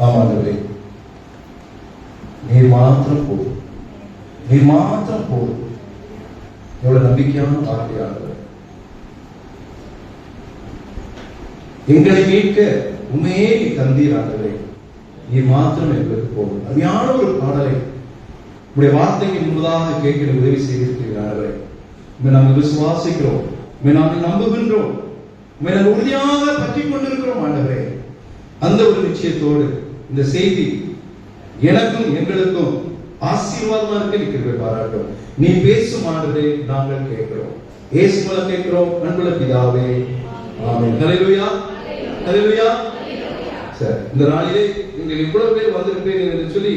ஆமாண்டவரே, நீர் மாத்திரம் போதும், நீர் மாத்திரம் போதும். எவ்வளவு நம்பிக்கையான வார்த்தையானவர். எங்களை மீட்க உண்மையே நீ தந்தீர் ஆண்டவரே, நீ மாத்திரம் எங்களுக்கு போதும். அருமையான ஒரு பாடலை உடைய வார்த்தைக்கு முன்பதாக கேட்கிற உதவி செய்திருக்கிறீர்கள் ஆண்டவரே. நாங்கள் விசுவாசிக்கிறோம், நாங்கள் நம்புகின்றோம், நாங்கள் உறுதியாக பற்றி கொண்டிருக்கிறோம் ஆண்டவரே. அந்த ஒரு நிச்சயத்தோடு இந்த செய்தி எனக்கும் எங்களுக்கும் ஆசீர்வாதமா இருக்கிற பாராட்டும். நீ பேசும் ஆண்டவரே, நாங்கள் கேட்கிறோம். இயேசு மூலம் கேட்கிறோம் அன்புள்ள பிதாவே, ஆமென். ஹல்லேலூயா, ஹல்லேலூயா. சரி, இந்த நாளிலே நீங்கள் இவ்வளவு பேர் வந்திருப்பீர்கள் என்று சொல்லி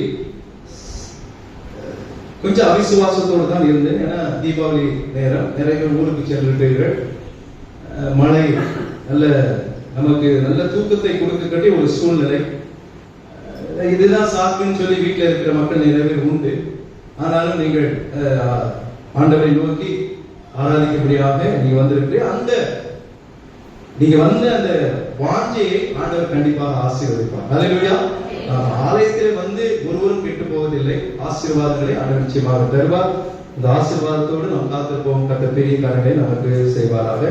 கொஞ்சம் அவிசுவாசத்தோடு தான் இருந்தேன். ஏன்னா தீபாவளி நேரம், நிறைய ஊருக்கு சென்றிருப்பீர்கள். மழை நல்ல நமக்கு நல்ல தூக்கத்தை கொடுக்க கட்டி ஒரு சூழ்நிலை. இதுதான் சாக்குன்னு சொல்லி வீட்டில் இருக்கிற மக்கள் நிறைய பேர் உண்டு. ஆனாலும் நீங்கள் ஆண்டவரை நோக்கி ஆராதிக்கும்படியாக நீங்க வந்திருக்கிறீர்கள். அந்த நீங்க வந்த அந்த வாஞ்சையை ஆண்டவர் கண்டிப்பாக ஆசீர்வதிப்பார். ஹல்லேலூயா. ஆலயத்தில் வந்து ஒருவரும் கெட்டு போவதில்லை. ஆசீர்வாதங்களை ஆண்டவர் நிச்சயமாக தருவார். இந்த ஆசீர்வாதத்தோடு நாம் காத்திருப்போம். கர்த்தர் பெரிய காரியங்களை நமக்கு செய்வாராக.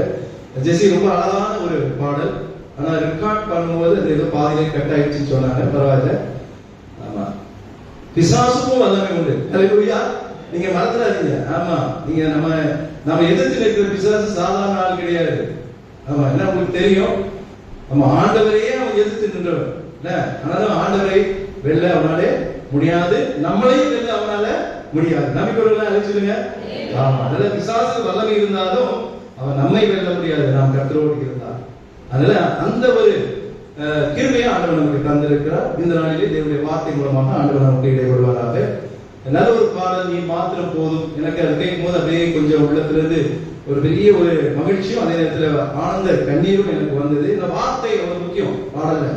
ஜெசி ரொம்ப அழகான ஒரு பாடல். ஆனா ரெக்கார்ட் பண்ணும்போது அது ஏதோ பாதியிலே கட் ஆயிடுச்சுன்னு சொன்னாங்க. பரவாயில்ல. ஆமா, பிசாசுக்கும் வல்லமை உண்டு. ஹல்லேலூயா. நீங்க மறந்துடாதீங்க. ஆமா, நீங்க நம்ம எதிர்த்து நிற்கிற பிசாசு சாதாரண ஆள் கிடையாது. ஆமா, என்ன உங்களுக்கு தெரியும்? நம்ம ஆண்டவரையே அவன் எதிர்த்து நின்றவன். ஆனாலும் ஆண்டவரை வெல்ல அவனாலே முடியாது, நம்மளையும் வெல்ல அவனால முடியாது. நம்பிக்கையுள்ள அழைச்சிடுங்க. ஆமா, அதனால பிசாசு வல்லமை இருந்தாலும் அவன் நம்மை வெல்ல முடியாது, நாம் கர்த்தரோடு இருந்தார். அதனால அந்த ஒரு கிருபையை ஆண்டவர் நமக்கு தந்திருக்கிறார். இந்த நாளிலே தேவனுடைய வார்த்தை மூலமாக ஆண்டவர் நமக்கு இடைவருவாராக. நல்ல ஒரு பாடல், நீ மாத்திரம் போதும். எனக்கு அது கேட்கும் போது அப்படியே கொஞ்சம் உள்ளத்திலிருந்து ஒரு பெரிய ஒரு மகிழ்ச்சியும் அதே நேரத்தில் ஆனந்த கண்ணீரும் எனக்கு வந்தது. இந்த வார்த்தை ரொம்ப முக்கியம் பாடல்ல.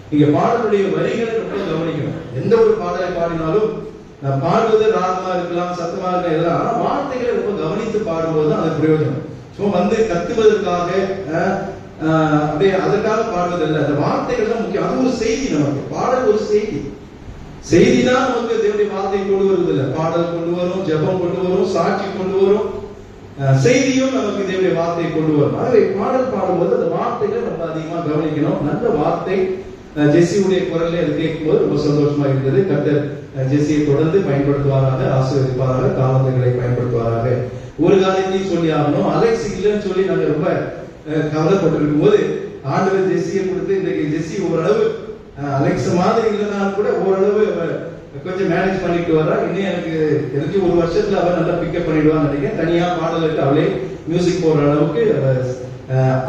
நீங்க பாடலுடைய வரிகளை ரொம்ப கவனிக்கணும். எந்த ஒரு பாடலை பாடினாலும் பாடுவது ராகமா இருக்கலாம், சத்தமா இருக்கலாம், இதெல்லாம். ஆனா வார்த்தைகளை ரொம்ப கவனித்து பாடும்போது தான் அது பிரயோஜனம். சும்மா வந்து கத்துவதற்காக அப்படியே அதற்காக பாடுவதில்லை. அந்த வார்த்தைகள் தான் முக்கியம். அது ஒரு செய்தி. நமக்கு பாடல் ஒரு செய்தி. செய்தி தான் நமக்கு தேவனுடைய வார்த்தை கொண்டு வருவதில்லை. பாடல் கொண்டு வரும், ஜெபம் கொண்டு வரும், சாட்சி கொண்டு வரும், செய்தியும் நமக்கு தேவனுடைய வார்த்தையை கொண்டு வரும். ஆகவே பாடல் பாடும்போது அந்த வார்த்தைகளை ரொம்ப அதிகமா கவனிக்கணும். நல்ல வார்த்தை. ஜெஸ்ஸியுடைய குரலை அது கேட்கும்போது ரொம்ப சந்தோஷமா இருந்தது. கர்த்தர் ஜெஸ்ஸியை தொடர்ந்து பயன்படுத்துவாராக, ஆசீர்வதிப்பாராக, காலங்களை பயன்படுத்துவாராக. ஒரு காரியத்தையும் சொல்லி ஆகணும். அலெக்ஸ் இல்லைன்னு சொல்லி நாங்க ரொம்ப கவலைப்பட்டிருக்கும் போது ஆண்டவர் ஜெஸ்ஸியை கொடுத்து இன்றைக்கு ஜெஸ்ஸி ஓரளவு அலெக்ஸ் மாதிரி இல்லைனாலும் கூட ஓரளவு கொஞ்சம் மேனேஜ் பண்ணிட்டு வரா. இன்னும் எனக்கு ஒரு வருஷத்துல அவ நல்லா பிக்கப் பண்ணிடுவான்னு நினைக்கிறேன். தனியா பாடலுக்கு அவளே மியூசிக் போடுற அளவுக்கு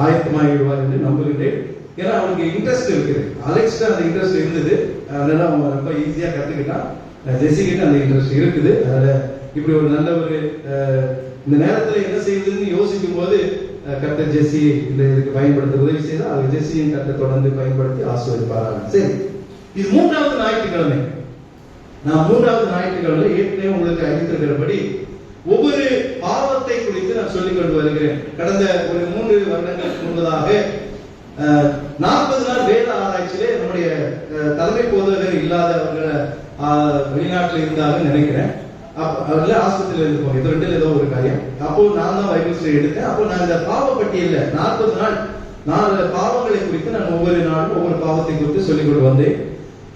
ஆயத்தமாகிடுவார் என்று நம்புகின்றேன். ஏன்னா அவனுக்கு இன்ட்ரெஸ்ட் இருக்குது. அலெக்ஸ்க்கு அந்த இன்ட்ரெஸ்ட் இருந்தது, அதனால அவன் ரொம்ப ஈஸியா கத்துக்கிட்டான். ஜெஸ்ஸிகிட்ட அந்த இன்ட்ரெஸ்ட் இருக்குது. அதனால இப்படி ஒரு நல்ல ஒரு இந்த நேரத்துல என்ன செய்யுதுன்னு யோசிக்கும் போது கர்த்தர் ஜெஸ்ஸி இந்த இதுக்கு பயன்படுத்த உதவி செய்தால் அது ஜெஸ்ஸியின் கர்த்தர் தொடர்ந்து பயன்படுத்தி ஆசீர்வதிப்பாராங்க. சரி, இது 3வது ஞாயிற்றுக்கிழமை. நான் 3வது ஞாயிற்றுக்கிழமை ஏற்கனவே உங்களுக்கு அறிவித்திருக்கிறபடி ஒவ்வொரு பாவத்தை குறித்து நான் சொல்லிக் கொண்டு வருகிறேன். கடந்த ஒரு 3 வருடங்களுக்கு முன்பதாக 40 நாள் வேத ஆராய்ச்சியிலே நம்முடைய தலைமை போதகர் இல்லாதவர்கள் வெளிநாட்டில் இருந்தாலும் நினைக்கிறேன். ஆஸ்பத்திரியில் இருப்போம், இது 2 ஏதோ ஒரு காரியம். அப்போ நான் தான் பைபிள் ஸ்டடி எடுத்தேன். அப்போ நான் இந்த பாவ பட்டியல்ல 40 நாள் 4 பாவங்களை குறித்து நான் ஒவ்வொரு நாளும் ஒவ்வொரு பாவத்தை குறித்து சொல்லிக் கொண்டு வந்தேன்.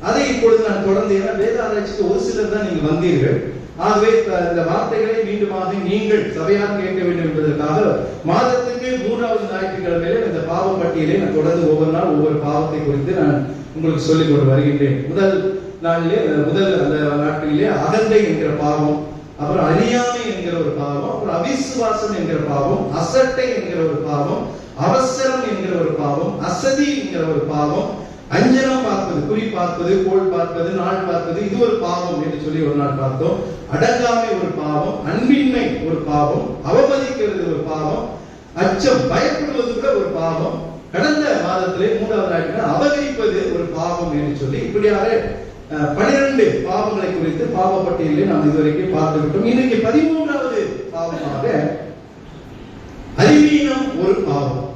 அதை இப்பொழுது நான் தொடர்ந்து, ஏன்னா வேத ஆராய்ச்சிக்கு ஒரு சிலர் தான் நீங்க வந்தீர்கள். ஆகவே இந்த வார்த்தைகளை மீண்டுமாக நீங்கள் சபையாக கேட்க வேண்டும் என்பதற்காக மாதத்துக்கு 3வது ஞாயிற்றுக்கிழமையில இந்த பாவ பட்டியலை நான் தொடர்ந்து ஒவ்வொரு நாள் ஒவ்வொரு பாவத்தை குறித்து நான் உங்களுக்கு சொல்லிக் கொண்டு வருகின்றேன். முதல் அந்த நாட்களிலே அகந்தை என்கிற பாவம், அப்புறம் அறியாமை என்கிற ஒரு பாவம், அப்புறம் அவிசுவாசம் என்கிற பாவம், அசட்டை என்கிற ஒரு பாவம், அவசரம் என்கிற ஒரு பாவம், அசதி என்கிற ஒரு பாவம், அஞ்சனம் பார்ப்பது, குறி பார்ப்பது, கோள் பார்ப்பது, நாள் பார்ப்பது, இது ஒரு பாவம் என்று சொல்லி ஒரு நாள் பார்த்தோம். அடங்காமை ஒரு பாவம், அன்பின்மை ஒரு பாவம், அவமதிக்கிறது ஒரு பாவம், அச்சம் பயப்படுவது கூட ஒரு பாவம். கடந்த மாதத்திலே 3வது நாட்கள் அபகரிப்பது ஒரு பாவம் என்று சொல்லி இப்படியாக 12 பாவங்களை குறித்து பாவ பட்டியலை நாம் இதுவரைக்கும் பார்த்துவிட்டோம். இன்னைக்கு 13வது பாவமாக அறிவீனம் ஒரு பாவம்.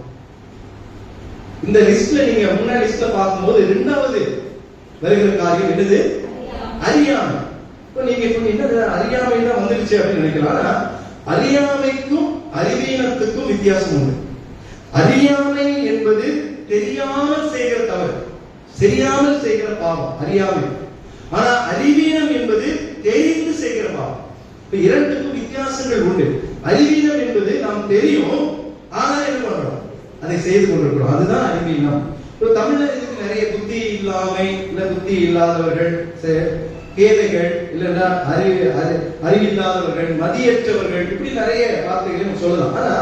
இந்த லிஸ்ட்ல நீங்க முன்னாடி லிஸ்ட்ல பார்க்கும்போது 2வது வருகிற காரியம் என்னது? அறியாமை. இப்ப நீங்க என்னது அறியாமை தான் வந்துருச்சு அப்படின்னு நினைக்கலாம். ஆனா அறியாமைக்கும் அறிவீனத்துக்கும் வித்தியாசம் உண்டு. அறியாமை என்பது தெரியாமல் செய்கிற தவறு, தெரியாமல் செய்கிற பாவம் அறியாமை. ஆனா அறிவீனம் என்பது தெரிந்து செய்கிற பாவம். இப்ப இரண்டுக்கும் வித்தியாசங்கள் உண்டு. அறிவீனம் என்பது நாம் தெரியும், ஆனா என்ன பண்றோம்? அதை செய்து கொண்டிருக்கிறோம். அதுதான் அறிவீனம். இப்போ தமிழ்ல இதுக்கு நிறைய புத்தி இல்லாமை, இல்ல புத்தி இல்லாதவர்கள், கேதைகள், இல்லைன்னா அறிவில்லாதவர்கள், மதியற்றவர்கள், இப்படி நிறைய வார்த்தைகளை நம்ம சொல்லலாம். ஆனா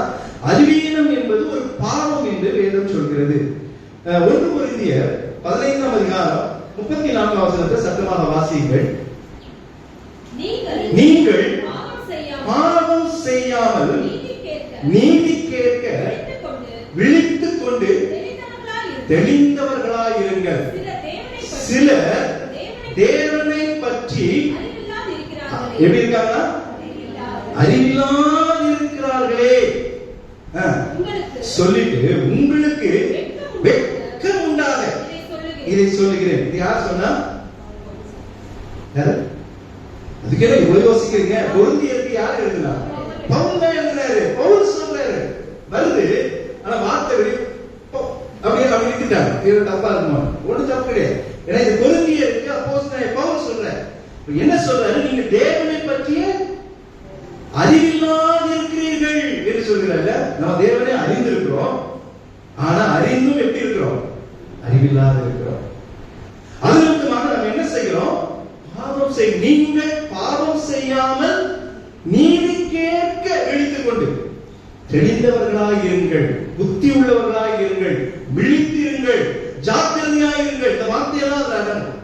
அறிவீனம் என்பது ஒரு பாவம் என்று வேதம் சொல்கிறது. 1 கொரிந்தியர் 15ஆம் அதிகாரம் 34ஆம் வசனத்தை சத்தமாக வாசியுங்கள். நீங்கள் பாவம் செய்யாமல் நீதி கேட்க விழித்துக் கொண்டு தெளிந்தவர்களாயிருங்கள். சிலர் தேவனை பற்றி எப்படி இருக்காங்க? அறிவில்லாதிருக்கிறார்களே. சொல்லிட்டு உங்களுக்கு வெட்கம் உண்டாக இதை சொல்லுகிறேன். இது யார் சொன்னா? அதுக்கு என்ன இவ்வளவு யோசிக்கிறீங்க? கொரிந்தியருக்கு யார் எழுதுனா? பவுல் தான் எழுதுறாரு. பவுல் சொல்றாரு, வருது. ஆனா வார்த்தை அப்படியே விட்டுட்டாங்க. இது தப்பா இருக்குமா? ஒண்ணு தப்பு கிடையாது. ஏன்னா இது கொரிந்தியருக்கு அப்போஸ்தலன் பவுல் சொல்றாரு. என்ன சொல்றாரு? நீங்க தேவனை பற்றிய அறிவில்லாதிருக்கிறீர்கள் என்று சொல்கிறாங்க. நம்ம தேவனை அறிந்திருக்கிறோம், ஆனா அறிந்தும் எப்படி இருக்கிறோம்? அறிவில்லாத இருக்கிறோம். அது நிமித்தமாக நம்ம என்ன செய்கிறோம்? பாவம் செய். நீங்கள் பாவம் செய்யாமல் நீதி கேட்க விழித்துக் கொண்டு தெளிந்தவர்களாய் இருங்கள், புத்தி உள்ளவர்களாய் இருங்கள், விழித்திருங்கள், ஜாக்கிரதையாய் இருங்கள். இந்த வார்த்தையெல்லாம் அடங்கும்.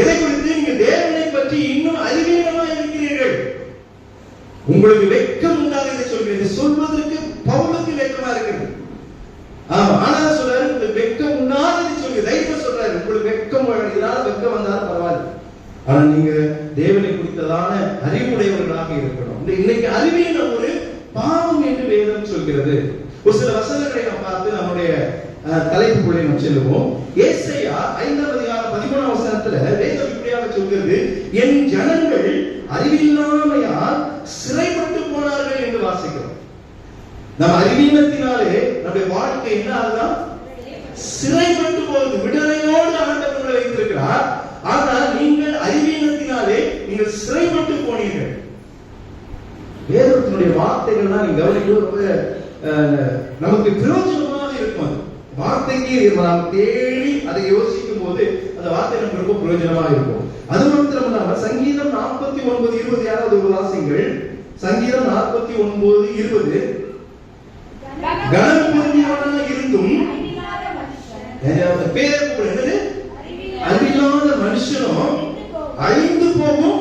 எதை குறித்து? நீங்க தேவனை பற்றி இன்னும் அறிவீனமாய் இருக்கிறீர்கள். உங்களுக்கு வெட்கம் உண்டாக இதை சொல்கிறேன். சொல்வதற்கு பவுலுக்கு வெட்கமா இருக்கிறது. ஆமா, ஆனா சொல்றாரு உங்களுக்கு வெட்கம் உண்டாக சொல்லி தைரியம் சொல்றாரு. உங்களுக்கு வெட்கம் இதனால வெட்கம் வந்தாலும் பரவாயில்ல, ஆனா நீங்க தேவனை குறித்ததான அறிவுடையவர்களாக இருக்கணும். இன்னைக்கு அறிவீனம் ஒரு பாவம் என்று வேதம் சொல்கிறது. ஒரு சில வசனங்களை நாம் பார்த்து நம்முடைய தலைப்புக்குள்ளே நாம் செல்லுவோம். ஏசாயா 5ஆம் அதிகாரம் 13ஆம் வசனத்துல வேதம் இப்படியாக சொல்கிறது, என் ஜனங்கள் அறிவில்லாமையால் சிறைப்பட்டு போனார்கள் என்று வாசிக்கிறோம். நம்ம அறிவீனத்தினாலே நம்முடைய வாழ்க்கை என்ன ஆகுதான்? சிறைப்பட்டு போகுது. விடுதலையோடு ஆண்டவர் உங்களை வைத்திருக்கிறார். ஆனால் நீங்கள் அறிவீனத்தினாலே நீங்கள் சிறைப்பட்டு போனீர்கள். வேதத்தினுடைய வார்த்தைகள்லாம் நீங்க கவனிக்கிறது ரொம்ப நமக்கு பிரயோஜனமாக இருக்கும். வார்த்தைக்கு நாம் தேடி அதை யோசிக்கும் போது அந்த வார்த்தை நமக்கு ரொம்ப பிரயோஜனமாக இருக்கும். அது மாத்திரம் இல்லாம சங்கீதம் 49:20 யாராவது ஒரு வாசிங்கள். சங்கீதம் 49:20 கனம் பொருந்தியவனாக இருந்தும் அறிவில்லாத மனுஷனும் அழிந்து போகும்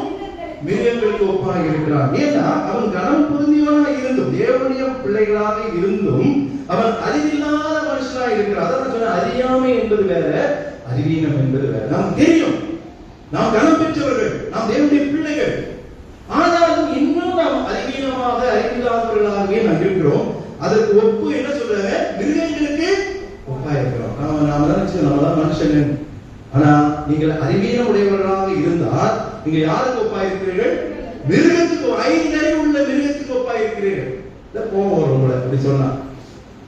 மிருகங்களுக்கு ஒப்பாக இருக்கிறான். ஏன்னா அவன் கனம் பொருந்தியவனாக இருந்தும், தேவனுடைய பிள்ளைகளாக இருந்தும் அவன் அறிவில்லாத மனுஷனாக இருக்கிறான். அதான் சொன்ன அறியாமை என்பது வேற, அறிவீனம் என்பது வேற. நாம் தெரியும், நாம் கனம் பெற்றவர்கள், நாம் தேவனுடைய பிள்ளைகள், ஆனாலும் இன்னும் நாம் அறிவீனமாக அறிவில்லாதவர்களாகவே நாம் இருக்கிறோம். அதற்கு ஒப்பு என்ன சொல்றாங்க? மிருகங்களுக்கு ஒப்பா இருக்கிறோம். நாம நினைச்சு நம்ம தான் மனுஷன். ஆனா நீங்கள் அறிவீனம் உடையவர்களாக இருந்தால் நீங்க யாருக்கு ஒப்பா இருக்கிறீர்கள்? மிருகத்துக்கு. 5 அறிவு உள்ள மிருகத்துக்கு ஒப்பா இருக்கிறீர்கள். போவோம் உங்களை அப்படி சொன்னா.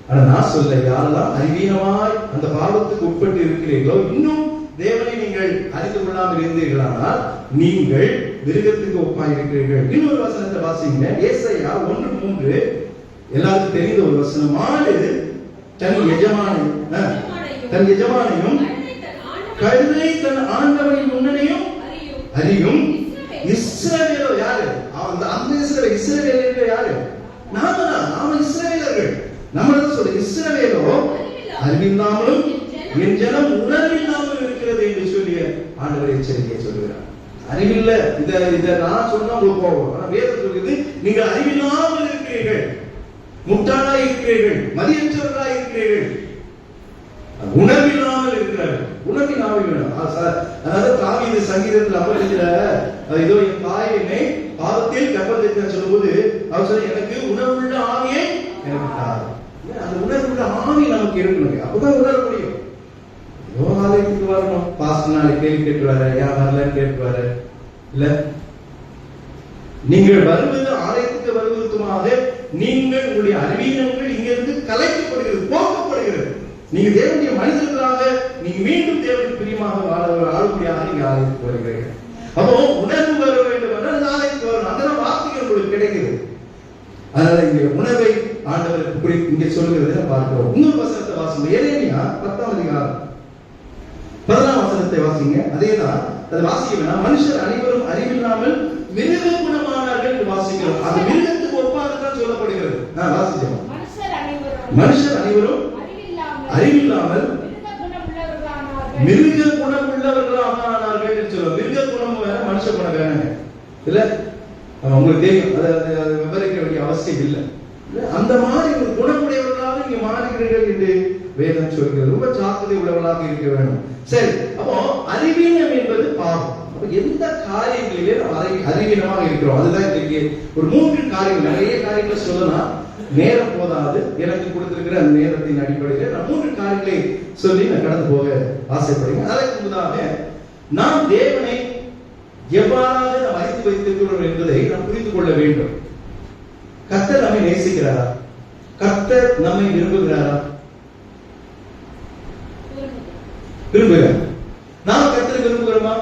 ஆனா நான் சொல்ல, யாரெல்லாம் அறிவீனமாய் அந்த பாவத்துக்கு உட்பட்டு இருக்கிறீர்களோ, இன்னும் தேவனை நீங்கள் அறிந்து கொள்ளாமல் இருந்தீர்களானால் நீங்கள் மிருகத்துக்கு ஒப்பாய் இருக்கிறீர்கள். இன்னொரு வசனத்தை வாசிங்க. ஏசாயா 1:3 எல்லாருக்கும் தெரிந்த ஒரு வசனம். மாடு தன் எஜமானையும் கழுதை தன் ஆண்டவனின் முன்னணியும் அறியும். இஸ்ரவேலோ யாரு? அந்த இஸ்ரவேலர் யாரு? நாம இஸ்ரவேலர்கள். நம்மளதான் சொல்ற இஸ்ரவேலோ அறிவில்லாமலும் என் ஜனம் உணர்வில்லாமல் இருக்கிறது என்று சொல்லி ஆண்டவர் எச்சரிக்கையை சொல்லுகிறார். அறிவில்லை, இத நான் சொன்னா உங்களுக்கு போகும். ஆனா வேதம் சொல்கிறது, நீங்கள் அறிவில்லாமல் இருக்கிறீர்கள், முட்டாளாய் இருக்கிறீர்கள், மதியற்றவர்களாய் இருக்கிறீர்கள், உணர்வில்லாமல் இருக்கிறார்கள். உணர்வின் ஆவி வேணும். அதாவது தாவீது சங்கீதத்தில் அப்ப இதோ என் தாய் என்னை பாவத்தில் கற்பழித்தார் சொல்லும்போது அவர் சொல்ல, எனக்கு உணர்வுள்ள ஆவியை எனக்கு தார். அந்த உணர்வுள்ள ஆவி நமக்கு இருக்கணும். அப்பதான் உணர முடியும். ஆலயத்துக்கு வரணும், பாச பாஸ்டர் நாளை கேள்வி கேட்டுவாரு, ஏன் வரலன்னு கேட்டுவாரு. இல்ல, நீங்கள் வருவது ஆலயத்துக்கு வருவதற்குமாக நீங்கள் உங்களுடைய அறிவீனங்கள் இங்கிருந்து கலைக்கப்படுகிறது, போக்கப்படுகிறது. நீங்க தேவனுடைய மனிதர்களாக நீங்க மீண்டும் தேவனுக்கு பிரியமாக வாழக்கூடியாக நீங்க ஆலயத்துக்கு வருகிறீர்கள். அப்போ உணர்வு வர வேண்டும் என்றால் ஆலயத்துக்கு வரணும். அந்த வார்த்தைகள் உங்களுக்கு கிடைக்குது. அதனால இங்க உணர்வை ஆண்டவருக்கு குறித்து இங்க சொல்லுகிறதை பார்க்கிறோம். இன்னொரு வசனத்தை வாசிங்க. எரேமியா 10ஆம் அதிகாரம் 11ஆம் வசனத்தை வாசிங்க. அதேதான் அது வாசிக்க வேணாம். மனுஷர் அனைவரும் அறிவில்லாமல் மிருக குணமானார்கள் என்று வாசிக்கிறோம். அது மிருகத்துக்கு ஒப்பாகத்தான் சொல்லப்படுகிறது. வாசிச்சோம். மனுஷர் அனைவரும் அறிவில்லாமல் மிருக குணம் உள்ளவர்களாக ஆனார்கள் என்று சொல்லுவோம். மிருக குணம் வேற, மனுஷ குணம் வேற இல்ல. உங்களுக்கு தெரியும், அதை விவரிக்க வேண்டிய அவசியம் இல்லை. அந்த மாதிரி ஒரு குணமுடையவர்களாக நீங்க மாறுகிறீர்கள் என்று வேதம் சொல்கிறது. ரொம்ப ஜாக்கிரதை உள்ளவர்களாக இருக்க வேண்டும். சரி, அப்போ அறிவீனம் என்பது பாவம். அப்ப எந்த காரியங்களிலே நாம் அறிவீனமாக இருக்கிறோம், அதுதான் இன்றைக்கு ஒரு 3 காரியங்கள். நிறைய காரியங்கள் சொல்லலாம், நேரம் போதாது. எனக்கு கொடுத்திருக்கிற அந்த நேரத்தின் அடிப்படையில் நான் 3 காரியங்களை சொல்லி நான் கடந்து போக ஆசைப்படுகிறேன். அதற்கு முன்னதாக நாம் தேவனை எவ்வாறாக நாம் அறிந்து வைத்திருக்கிறோம் என்பதை நாம் புரிந்து கொள்ள வேண்டும். கர்த்தர் நம்மை நேசிக்கிறாரா? கர்த்தர் நம்மை விரும்புகிறாரா? விரும்புகிறார். நாம் கர்த்தரை விரும்புகிறோமா?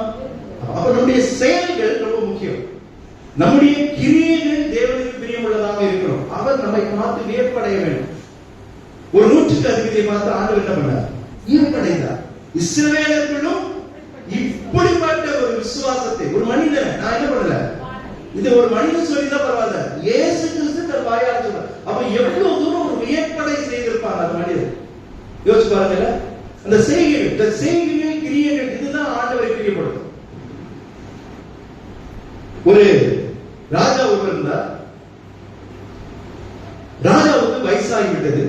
அப்ப நம்முடைய செயல்கள் ரொம்ப முக்கியம். நம்முடைய கிரியைகள் தேவனுக்கு பிரியமுள்ளதாக இருக்கிறோம். அவர் நம்மை பார்த்து வியப்படைய வேண்டும். ஒரு 100க்கு அதிபதியை பார்த்து ஆண்டவர் என்ன பண்ணார்? வியப்படைந்தார். இஸ்ரவேலர்களும் இப்படிப்பட்ட ஒரு விசுவாசத்தை, ஒரு மனிதன், நான் என்ன பண்ணல, இது ஒரு மனிதன் சொல்லிதான் பரவாயில்ல, இயேசு கிறிஸ்து தன் வாயால் சொன்னார். அப்ப எவ்வளவு தூரம் ஒரு வியப்படை செய்திருப்பாங்க அந்த மனிதன். யோசிச்சு பாருங்க. அந்த செய்கைகள் கிரியைகள் இதுதான் ஆண்டவரை பிரியப்படுத்தும். ஒரு ராஜா ஒருவர் இருந்தார். ராஜாவுக்கு வயசாகி விட்டது,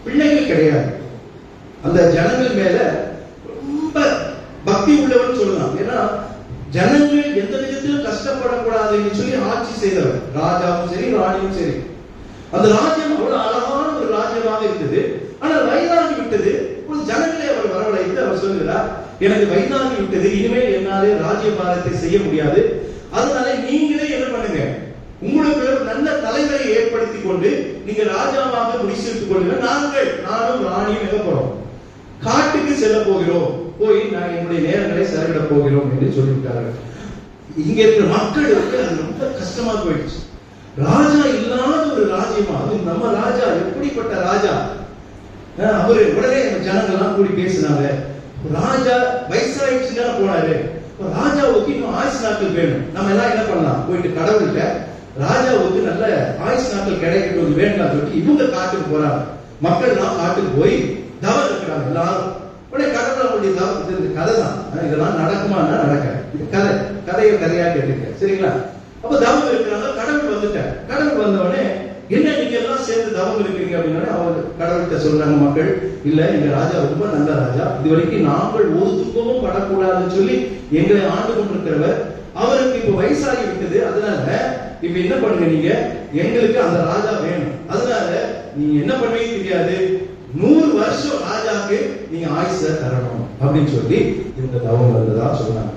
பிள்ளைகள் கிடையாது. அந்த ஜனங்கள் மேல ரொம்ப பக்தி உள்ளவன் சொல்லலாம். ஏன்னா ஜனங்கள் எந்த விதத்திலும் கஷ்டப்படக்கூடாது என்று சொல்லி ஆட்சி செய்தவர். ராஜாவும் சரி, ராணியும் சரி. அந்த ராஜ்யம் அவ்வளவு அழகான ஒரு ராஜ்யமாக இருந்தது. ஆனால் வயதாகி விட்டது. ஜனங்களே அவர் வரவழைத்து அவர் சொல்கிறார், எனக்கு வயதாகி விட்டது, இனிமேல் என்னாலே ராஜ்யபாரத்தை செய்ய முடியாது. அதனால நீங்களே என்ன பண்ணுங்க, உங்களுக்கு ஒரு நல்ல தலைவரை ஏற்படுத்தி கொண்டு நீங்க ராஜாவாக முடிசூட்டிக் கொள்ளுங்க. நானும் ராணியும் எங்க போறோம்? காட்டுக்கு செல்ல போகிறோம். போய் நான் என்னுடைய நேரங்களை செலவிட போகிறோம் என்று சொல்லிவிட்டார்கள். இங்க இருக்கிற மக்களுக்கு அது ரொம்ப கஷ்டமா போயிடுச்சு. ராஜா இல்லாத ஒரு ராஜ்யமா, அது நம்ம ராஜா எப்படிப்பட்ட ராஜா? அவரு உடனே ஜனங்கள்லாம் கூடி பேசினாங்க. ராஜா வயசாயிடுச்சுன்னா போனாரு. ராஜாவுக்கு இன்னும் ஆயுசு நாட்கள் வேணும். நம்ம எல்லாம் என்ன பண்ணலாம்? போயிட்டு கடவுள்கிட்ட ராஜாவுக்கு நல்ல ஆயுசு நாட்கள் கிடைக்கட்டும் வேண்டாம் சொல்லிட்டு இவங்க காட்டுக்கு போறாங்க. மக்கள் எல்லாம் காட்டுக்கு போய் தவறு இருக்கிறாங்க எல்லாரும். உடனே கடவுள் அவங்களுடைய தவறு கதை தான். இதெல்லாம் நடக்குமான்னா நடக்க. இது கதையா கேட்டுக்க, சரிங்களா? அப்ப தவம் இருக்கிறாங்க. கடவுள் வந்துட்டார். கடவுள் வந்த உடனே என்ன நீங்க எல்லாம் சேர்ந்து தவம் இருக்கிறீங்க அப்படின்னா அவங்க கடவுள்கிட்ட சொல்றாங்க மக்கள், இல்ல எங்க ராஜா ரொம்ப நல்ல ராஜா, இது வரைக்கும் நாங்கள் ஒரு துன்பமும் படக்கூடாதுன்னு சொல்லி எங்களை ஆண்டு கொண்டிருக்கிறவர், அவருக்கு இப்ப வயசாகி விட்டது. அதனால இப்ப என்ன பண்ணுங்க, நீங்க எங்களுக்கு அந்த ராஜா வேணும். அதனால நீங்க என்ன பண்ணுவீங்க தெரியாது, 100 வருஷம் ராஜாக்கு நீங்க ஆயுச தரணும் அப்படின்னு சொல்லி இந்த தவம் வந்ததா சொன்னாங்க.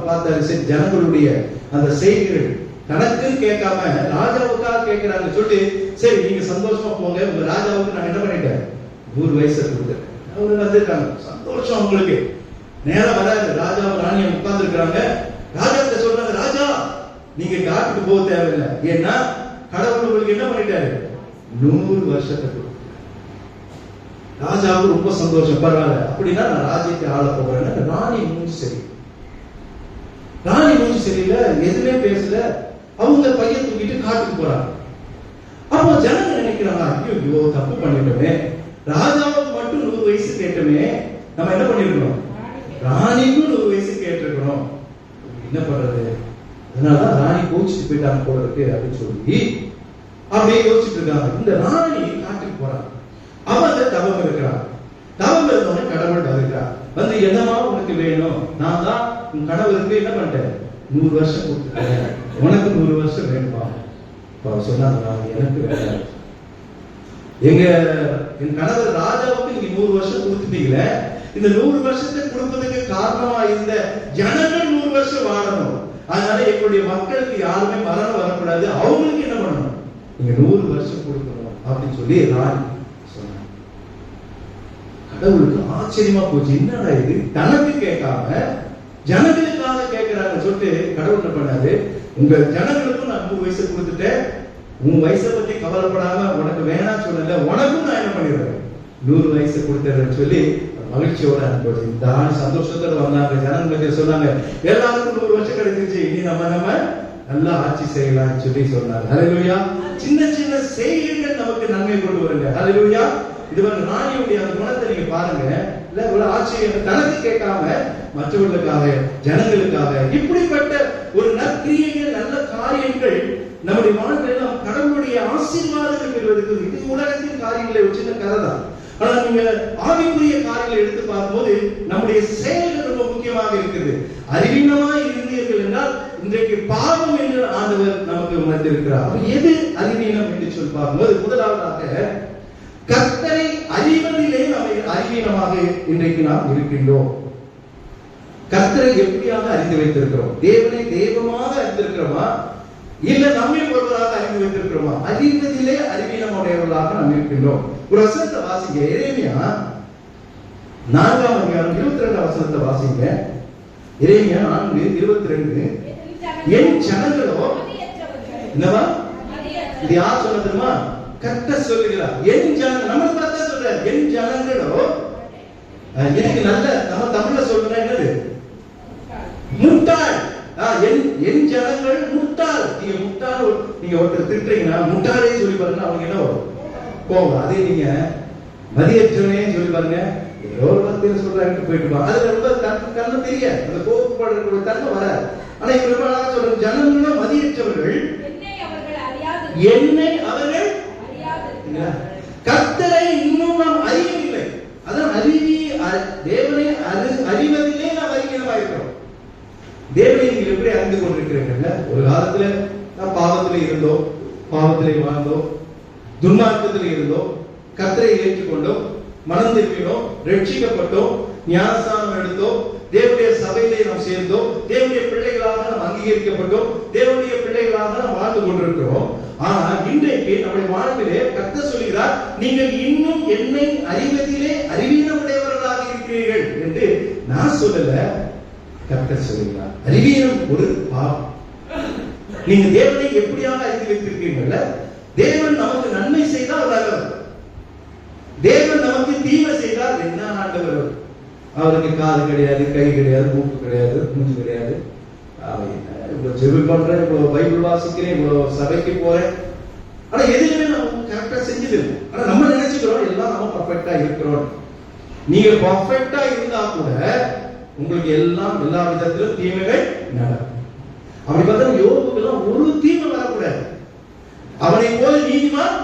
பார்த்தாரு, சரி ஜனங்களுடைய அந்த செய்திகள் தனக்குன்னு கேட்காம ராஜாவுக்காக கேட்கிறாங்க சொல்லிட்டு, சரி நீங்க சந்தோஷமா போங்க, உங்க ராஜாவுக்கு நான் என்ன பண்ணிட்டேன், 100 வயசு கொடுத்தேன். அவங்க வந்துருக்காங்க, சந்தோஷம் அவங்களுக்கு. நேரம் வராது, ராஜாவும் ராணியும் உட்கார்ந்து இருக்கிறாங்க. ராஜா கிட்ட சொல்றாங்க, ராஜா நீங்க காட்டுக்கு போக தேவையில்லை, ஏன்னா கடவுள் உங்களுக்கு என்ன பண்ணிட்டாரு, 100 வருஷத்தை கொடுத்தாரு. ராஜாவுக்கு ரொம்ப சந்தோஷம். பரவாயில்ல, அப்படின்னா நான் ராஜ்யத்தை ஆள போகிறேன். ராணி மூஞ்சி சரி, ராணி மூஞ்சி சரியில்லை, எதுவுமே பேசல. அவங்க பையன் தூக்கிட்டு காட்டுக்கு போறாங்க. அப்போ ஜனங்க நினைக்கிறாங்க, ஐயோ தப்பு பண்ணிட்டோமே, ராஜாவுக்கு மட்டும் 100 வயசு கேட்டோமே, நம்ம என்ன பண்ணிருக்கணும், ராணிக்கும் 100 வயசு கேட்டிருக்கணும், என்ன பண்றது? அதனாலதான் ராணி கோச்சிட்டு போயிட்டாங்க போல இருக்கு அப்படின்னு சொல்லி அப்படியே யோசிச்சுட்டு இருக்காங்க. இந்த ராணி காட்டுக்கு போறாங்க. அவங்க தவம் இருக்கிறாங்க. தவம் இருந்தோடனே கடவுள் வருகிறார். வந்து என்னமா உனக்கு வேணும்? நான் தான் உன் கணவருக்கு என்ன பண்ணிட்டேன், 100 வருஷம் கொடுத்துட்டேன், உனக்கு 100 வருஷம் வேணுமா? சொன்னாங்க, எனக்கு வேணும். என் கணவர் ராஜாவுக்கு நீங்க 100 வருஷம் கொடுத்துட்டீங்களே, இந்த 100 வருஷத்தை கொடுப்பதற்கு காரணமா இருந்த ஜனங்கள் 100 வருஷம் வாழணும். அதனால எங்களுடைய மக்களுக்கு யாருமே மரணம் வரக்கூடாது, அவங்களுக்கு என்ன பண்ணணும், நீங்க 100 வருஷம் கொடுக்கணும் அப்படின்னு சொல்லி ராணி சொன்னாங்க. கடவுளுக்கு ஆச்சரியமா போச்சு, என்னடா இது, தனக்கு கேட்காம ஜனங்களுக்காக கேட்கிறாங்க சொல்லிட்டு கடவுள் என்ன பண்ணாரு, உங்க ஜனங்களுக்கும் நான் 100 வயசு கொடுத்துட்டேன், உன் வயசை பத்தி கவலைப்படாம உனக்கு வேணாம் சொல்லல, உனக்கும் நான் என்ன பண்ணிடுறேன் 100 வயசு கொடுத்துறேன்னு சொல்லி மகிழ்ச்சியோட அனுப்பிச்சு. இந்த ஆள் சந்தோஷத்தோட வந்தாங்க. ஜனங்கள் சொன்னாங்க, எல்லாருக்கும் 100 வருஷம் கிடைச்சிருச்சு, இனி நம்ம நல்லா ஆட்சி செய்யலாம் சொல்லி சொன்னாங்க. ஹல்லேலூயா. சின்ன சின்ன செய்திகள் நமக்கு நன்மை கொண்டு வருங்க. ஹல்லேலூயா. இது வந்து ராணியுடைய அந்த குணத்தை நீங்க பாருங்க. இல்ல ஒரு ஆட்சி தனக்கு கேட்காம மற்றவர்களுக்காக, ஜனங்களுக்காக, இப்படிப்பட்ட ஒரு நற்கிரியைகள், நல்ல காரியங்கள் நம்முடைய வாழ்க்கையில நாம் கடவுளுடைய ஆசீர்வாதங்கள் பெறுவதற்கு, இது உலகத்தின் காரியங்களை ஒரு சின்ன கதை தான். ஆனா நீங்க ஆவிக்குரிய காரியங்களை எடுத்து பார்க்கும்போது நம்முடைய செயல்கள் ரொம்ப முக்கியமாக இருக்குது. அறிவீனமாய் இருந்தீர்கள் என்றால் இன்றைக்கு பாவம் என்று ஆண்டவர் நமக்கு உணர்ந்திருக்கிறார். எது அறிவீனம் என்று சொல்லி பார்க்கும்போது, முதலாவதாக கர்த்தரை அறிவதிலே நாம் அறிவீனமாக இன்றைக்கு நாம் இருக்கின்றோம். கர்த்தரை எப்படியாக அறிந்து வைத்திருக்கிறோம்? தேவனை தெய்வமாக அறிந்திருக்கிறோமா, இல்ல நம்மை ஒருவராக அறிந்து வைத்திருக்கிறோமா? அறிவதிலே அறிவீனமுடையவர்களாக நாம் இருக்கின்றோம். ஒரு வசனத்தை வாசிங்க. எரேமியா 4ஆம் அதிகாரம் 22ஆம் வசனத்தை வாசிங்க. எரேமியா 4:22. என் ஜனங்களோ என்னவா, இது யார் சொன்னது தெரியுமா? கர்த்தர் சொல்லுகிறார். என் ஜனங்கள், நம்ம பார்த்தா சொல்றார், என் ஜனங்களோ, இதுக்கு நல்ல நம்ம தமிழ்ல சொல்றா என்னது, முட்டாள். என் ஜனங்கள் முட்டாள். நீங்க முட்டாள், நீங்க ஒருத்தர் திட்டுறீங்கன்னா முட்டாளே சொல்லி பாருங்க, அவங்க என்ன வரும், போகும். அதே நீங்க மதியற்றவனே சொல்லி பாருங்க, ஏதோ ஒரு வார்த்தையில சொல்றாங்க போயிட்டு, அது ரொம்ப கண்ணு தெரியாது, அந்த கோபப்படுற தன்மை வராது. ஆனா இவங்க ரொம்ப அழகா சொல்றாங்க, ஜனங்களும் மதியற்றவர்கள், என்னை அவர்கள் கர்த்தரை இன்னும் நாம் அறியவில்லை. அதான் தேவனை அறிவதிலே நாம் அறிஞராக இருக்கிறோம். தேவனை நீங்கள் எப்படி அறிந்து கொண்டிருக்கிறீங்க? ஒரு காலத்துல நாம் பாவத்திலே இருந்தோம், பாவத்திலே வாழ்ந்தோம், துன்மார்க்கத்திலே இருந்தோம், கர்த்தரை ஏற்றுக்கொண்டோம், மனம் திரும்பினோம், ரட்சிக்கப்பட்டோம், ஞானஸ்நானம் எடுத்தோம், தேவனுடைய சபையிலே நாம் சேர்ந்தோம், தேவனுடைய பிள்ளைகளாக நாம் அங்கீகரிக்கப்பட்டோம், தேவனுடைய பிள்ளைகளாக நாம் வாழ்ந்து கொண்டிருக்கிறோம். ஆனா இன்றைக்கு நம்முடைய வாழ்விலே கர்த்தர் சொல்கிறார், நீங்கள் இன்னும் என்னை அறிவதிலே அறிவீனமுடையவர்களாக இருக்கிறீர்கள் என்று நான் சொல்லல, கர்த்தர் சொல்கிறார். அறிவீனம் ஒரு பாவம். நீங்க தேவனை எப்படியாக அறிந்து வைத்திருக்கீங்கல்ல, தேவன் நமக்கு நன்மை செய்தால் நல்லவர், தேவன் நமக்கு தீமை செய்தால் என்ன ஆண்டவர், அவருக்கு காது கிடையாது, கை கிடையாது, மூக்கு கிடையாது, மூச்சு கிடையாது. இவ்வளவு ஜெபம் பண்றேன், இவ்வளவு பைபிள் வாசிக்கிறேன், இவ்வளவு சபைக்கு போறேன், ஆனா எதுவுமே நம்ம கரெக்டா செஞ்சது இல்லை. ஆனா நம்ம நினைச்சுக்கிறோம் எல்லாம் நம்ம பர்ஃபெக்டா இருக்கிறோம். நீங்க பர்ஃபெக்டா இருந்தா கூட உங்களுக்கு எல்லாம் எல்லா விதத்திலும் தீமைகள் நடக்கும். அப்படி பார்த்தா யோபுக்கெல்லாம் ஒரு தீமை வரக்கூடாது. அவனை போல நீதிமான்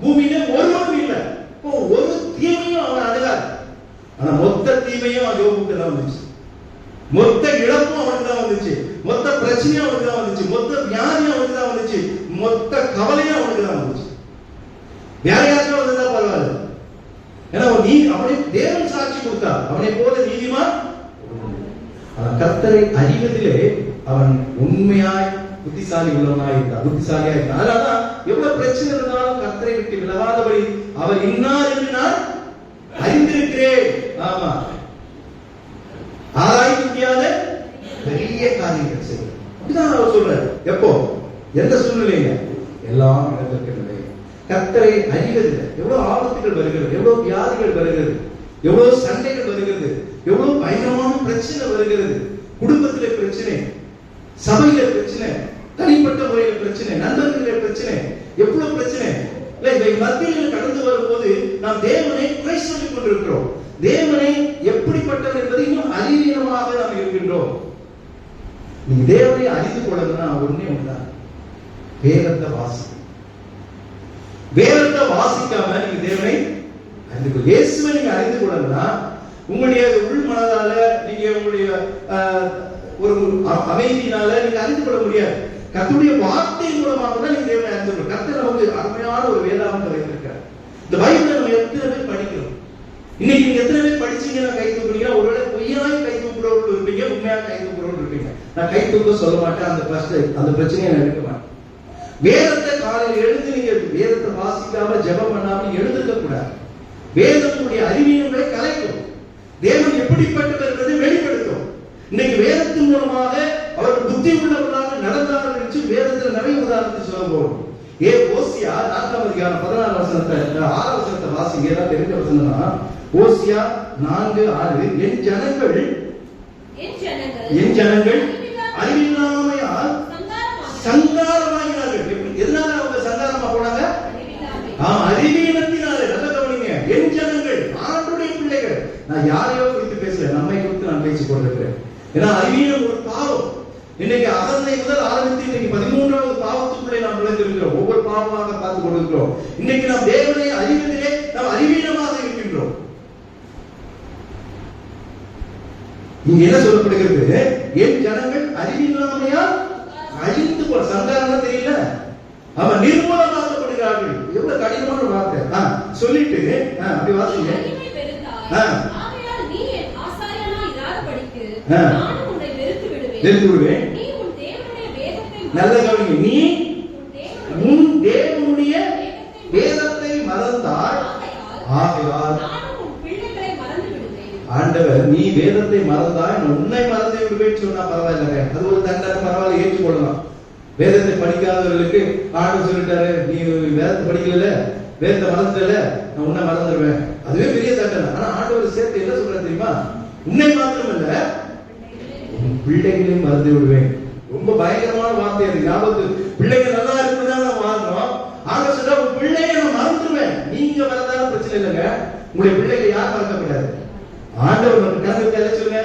பூமியில ஒருவரும் இல்லை. இப்போ ஒரு தீமையும் அவன் அணுகாது. ஆனா மொத்த தீமையும் யோபுக்கு தான் வந்துச்சு, மொத்த இழப்பும் அவனுக்கு தான் வந்துச்சு, மொத்த பிரச்சனையும் அவனுக்கு தான் வந்துச்சு, மொத்த வியாதியும் அவனுக்கு தான் வந்துச்சு, மொத்த கவலையும் அவனுக்கு தான் வந்துச்சு. வேற யாருக்கும் வந்ததா பரவாயில்ல. ஏன்னா அவனை தேவன் சாட்சி கொடுத்தார், அவனை போல நீதிமான். கர்த்தரை அறிவதிலே அவன் உண்மையாய் புத்திசாலி உள்ளவனாய் இருந்தான், புத்திசாலியா இருந்தான். அதனாலதான் எவ்வளவு பிரச்சனை இருந்தாலும் கர்த்தரை விட்டு விலகாதபடி அவர் இன்னார் என்று நான் அறிந்திருக்கிறேன். ஆமா, ஆராய்ச்சி முடியாத பெரிய காரியங்கள் செய்யும். அப்படிதான் அவர் சொல்றாரு. எப்போ, எந்த சூழ்நிலையில, எல்லாம் இடத்திற்கு நிலை. கர்த்தரை அறிவதில்லை எவ்வளவு ஆபத்துகள் வருகிறது, எவ்வளவு வியாதிகள் வருகிறது, எவ்வளவு சண்டைகள் வருகிறது, எவ்வளவு பயங்கரமான பிரச்சனை வருகிறது. குடும்பத்திலே பிரச்சனை, சபையில பிரச்சனை, தனிப்பட்ட முறையில பிரச்சனை, நண்பர்கள பிரச்சனை, எவ்வளவு பிரச்சனை. மத்தியில் கடந்து வரும்போது நாம் தேவனை குறை சொல்லிக் கொண்டிருக்கிறோம். தேவனை எப்படிப்பட்டவர் என்பதை இன்னும் அறிவீனமாக நாம் இருக்கின்றோம். நீங்க தேவனை அறிந்து கொள்ளணும்னா ஒண்ணே ஒண்ணுதான், வேதத்தை வாசி. வேதத்தை வாசிக்காம நீங்க தேவனை அறிந்து கொள்ள, இயேசுவை நீங்க அறிந்து கொள்ளணும்னா உங்களுடைய உள் மனதால நீங்க உங்களுடைய ஒரு அமைதியினால நீங்க அறிந்து கொள்ள முடியாது. கர்த்தருடைய வார்த்தை மூலமாக தான் நீங்க தேவனை அறிந்து கொள்ள. கர்த்தர் நமக்கு அருமையான ஒரு வேதாகமத்தை வைத்திருக்கிறார். இந்த பைபிளை நம்ம எத்தனை பேர் படிக்கிறோம்? இன்னைக்கு நீங்க எத்தனை பேர் படிச்சீங்கன்னா கை தூக்குறீங்க? கை தூக்குறோம்னு இருப்பீங்க. நான் கை தூக்க சொல்ல மாட்டேன், அந்த பிரச்சனையை நான் எடுக்க மாட்டேன். வேதத்தை காலையில் எழுந்து நீங்க வேதத்தை வாசிக்காம ஜெபம் பண்ணாம எழுந்திருக்க கூடாது. வேதத்துடைய அறிவியங்களை கலைக்கும். தேவன் எப்படிப்பட்டவர் என்பதை வெளிப்படுத்தும். இன்னைக்கு வேதத்தின் மூலமாக அவர் புத்தி உள்ளவர்களாக நடந்தார்கள் என்று வேதத்தில் நிறைய உதாரணத்தை சொல்ல போறோம். ஓசியா 4ஆம் அதிகாரம் 16 வசனத்தை 6 வசனத்தை வாசிங்க. ஏதாவது தெரிஞ்ச வசனம்னா ஓசியா 4:6 என் ஜனங்கள் அறிவில்லாமையால் சங்காரமாகிறார்கள். எதனால அவங்க சங்காரமா போனாங்க? அறிவீனத்தினாலே. நல்ல கவனிங்க. என் ஜனங்கள் ஆண்டுடைய பிள்ளைகள். நான் யாரையோ குறித்து பேசல, நம்மை குறித்து நான் பேசிக் கொண்டிருக்கிறேன். ஏன்னா அறிவீனம் ஒரு பாவம். இன்னைக்கு அகந்தை முதல் ஆரம்பித்து இன்னைக்கு 13வது பாவத்துக்குள்ளே நாம் நுழைந்திருக்கிறோம். ஒவ்வொரு பாவமாக பார்த்துக் கொண்டிருக்கிறோம். இன்னைக்கு நாம் தேவனை அறிவதிலே நாம் அறிவீனமாக இருக்கின்றோம். இங்க என்ன சொல்லப்படுகிறது? என் ஜனங்கள் அறிவில்லாமையால் அழிந்து போற. சங்காரம் தெரியல, அவன் நிர்மூலமாக்கப்படுகிறார்கள். எவ்வளவு கடினமான வார்த்தை. சொல்லிட்டு அப்படி வாசிங்க. வெறுத்து விடுவேன். நல்ல கவனிங்க. நீ உன் தேவனுடைய வேதத்தை மறந்தால் ஆகையால் ஆண்டவர் நீ வேதத்தை மறந்தால் நான் உன்னை மறந்து விடுவேன் சொன்னா பரவாயில்லை, அது ஒரு தண்டனை, பரவாயில்ல, ஏற்றுக்கொள்ளலாம். வேதத்தை படிக்காதவர்களுக்கு ஆண்டவர் சொல்லிட்டாரு, நீ வேதத்தை படிக்கல, வேதத்தை மறந்துடல, நான் உன்னை மறந்துடுவேன், அதுவே பெரிய தண்டனை. ஆனா ஆண்டவர் சேர்த்து என்ன சொல்ற தெரியுமா? உன்னை மாத்திரமல்ல உன் பிள்ளைகளையும் மறந்து விடுவேன். ரொம்ப பயங்கரமான வார்த்தை அது. ஞாபகத்து பிள்ளைங்க நல்லா இருக்குதான் நான் வாழ்றோம். ஆண்டவர் சொல்ற உன் பிள்ளையை நான் மறந்துடுவேன். நீங்க மறந்தாலும் பிரச்சனை இல்லைங்க, உங்களுடைய பிள்ளைகளை யார் மறக்கக்கூடாது? ஆண்டவர் நமக்கு கருத்து சொல்லுங்க.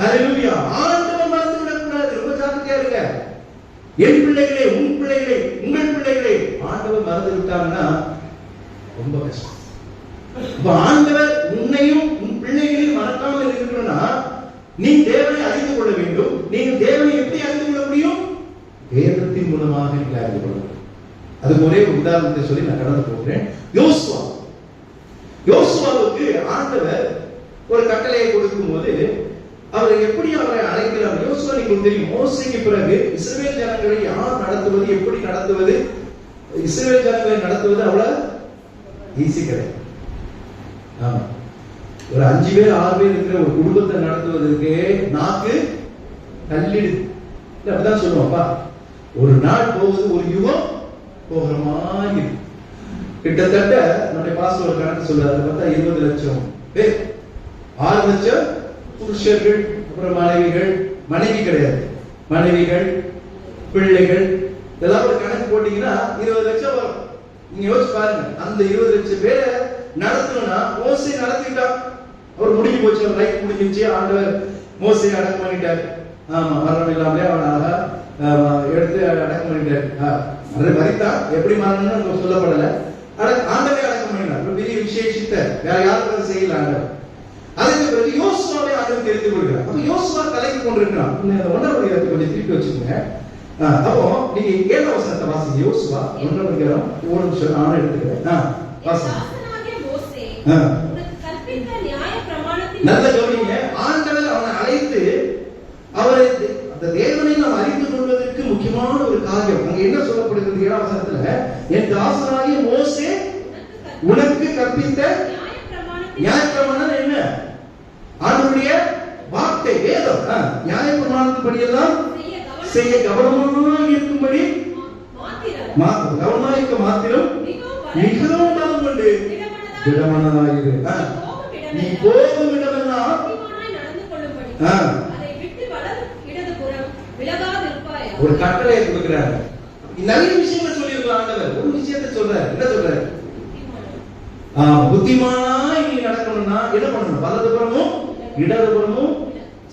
ஹல்லேலூயா. ஆண்டவர் மறந்து விடக்கூடாது. ரொம்ப ஜாக்கிரதையா இருங்க. என் பிள்ளைகளே, உன் பிள்ளைகளே, உங்கள் பிள்ளைகளே ஆண்டவர் மறந்து விட்டாங்கன்னா ரொம்ப கஷ்டம். இப்ப ஆண்டவர் உன்னையும் உன் பிள்ளைகளையும் மறக்காமல் இருக்கணும்னா நீ தேவனை அறிந்து கொள்ள வேண்டும். நீங்கள் தேவனை எப்படி அறிந்து கொள்ள முடியும்? வேதத்தின் மூலமாக நீங்கள் அறிந்து கொள்ள முடியும். அதுக்கு ஒரே ஒரு உதாரணத்தை சொல்லி நான் கடந்து போகிறேன். யோசுவாவுக்கு ஆண்டவர் ஒரு கட்டளையை கொடுக்கும் போது அவர் எப்படி அவரை அழைக்கிறார்? யோசுவா உங்களுக்கு தெரியும், மோசேக்கு பிறகு இஸ்ரவேல் ஜனங்களை யார் நடத்துவது, எப்படி நடத்துவது, இஸ்ரவேல் ஜனங்களை நடத்துவது அவ்வளவு ஈஸி கிடையாது. ஆமா, ஒரு 5 பேர் 6 பேர் இருக்கிற ஒரு குடும்பத்தை நடத்துவதற்கு நாக்கு கல்லிடு. அப்படிதான் சொல்லுவாப்பா. ஒரு நாள் போகுது, ஒரு யுகம் போகிற மாதிரி. கிட்டத்தட்ட நம்முடைய பாஸ்டர் ஒரு கணக்கு சொல்றாரு, பார்த்தா 20 லட்சம் பேர், 6 லட்சம் புருஷர்கள், அப்புறம் மனைவி கிடையாது, மனைவிகள், பிள்ளைகள், இதெல்லாம் ஒரு கணக்கு போட்டீங்கன்னா 20 லட்சம் வரும். நீங்க யோசிச்சு பாருங்க. அந்த 20 லட்சம் பேரை நடத்தணும்னா மோசே நடத்திட்டான். அவர் முடிஞ்சு போச்சு, அவர் லைஃப் முடிஞ்சிச்சு. ஆண்டவர் மோசே அடக்கம் பண்ணிட்டாரு. ஆமா, மரணம் இல்லாமலே அவன் அழகா எடுத்து அடக்கம் பண்ணிட்டாரு. மரித்தான், எப்படி மரணம்னு சொல்லப்படல, ஆண்டவே அடக்கம் பண்ணினார். ஒரு பெரிய விசேஷத்தை வேற யாருக்கும் செய்யல ஆண்டவர். அதுக்கு பிறகு யோசுவாவை ஆண்டவர் தெரிந்து கொள்கிறார். அப்ப யோசுவா கலைக்கு கொண்டிருக்கிறான். 1ஆம் அதிகாரத்தை கொஞ்சம் திருப்பி வச்சுக்கோங்க. அப்போ நீங்க 7ஆம் வசனத்தை வாசிங்க. யோசுவா 1ஆம் அதிகாரம் 1 நிமிஷம் நான் எடுத்துக்கிறேன். வாசிங்க. நல்ல கவனிங்க. ஆண்டவர் அவனை அழைத்து அவரை அந்த தேவனை நாம் அறிந்து கொள்வதற்கு முக்கியமான ஒரு காரியம் அங்க என்ன சொல்லப்படுகிறது? 7ஆம் வசனத்துல, என் தாசனாகிய மோசே உனக்கு கற்பித்த நியாயப்பிரமாணம் என்ன? ஆண்டவருடைய வார்த்தை, வேதம். நியாயப்பிரமாணத்தின்படி எல்லாம் செய்ய கவனமாக இருக்கும்படி, கவனமாக இருக்க மாத்திரம் மிகவும் பலம் கொண்டு திடமனதாயிரு. நீ போகும் இடமெல்லாம் ஒரு கட்டளையை கொடுக்கிறார். நிறைய விஷயங்கள் சொல்லியிருக்கலாம் ஆண்டவர். ஒரு விஷயத்தை சொல்றார். என்ன சொல்றாரு? புத்திமானாய் நீ நடக்கணும்னா என்ன பண்ணணும்? வலதுபுறமும் இடதுபுறமும்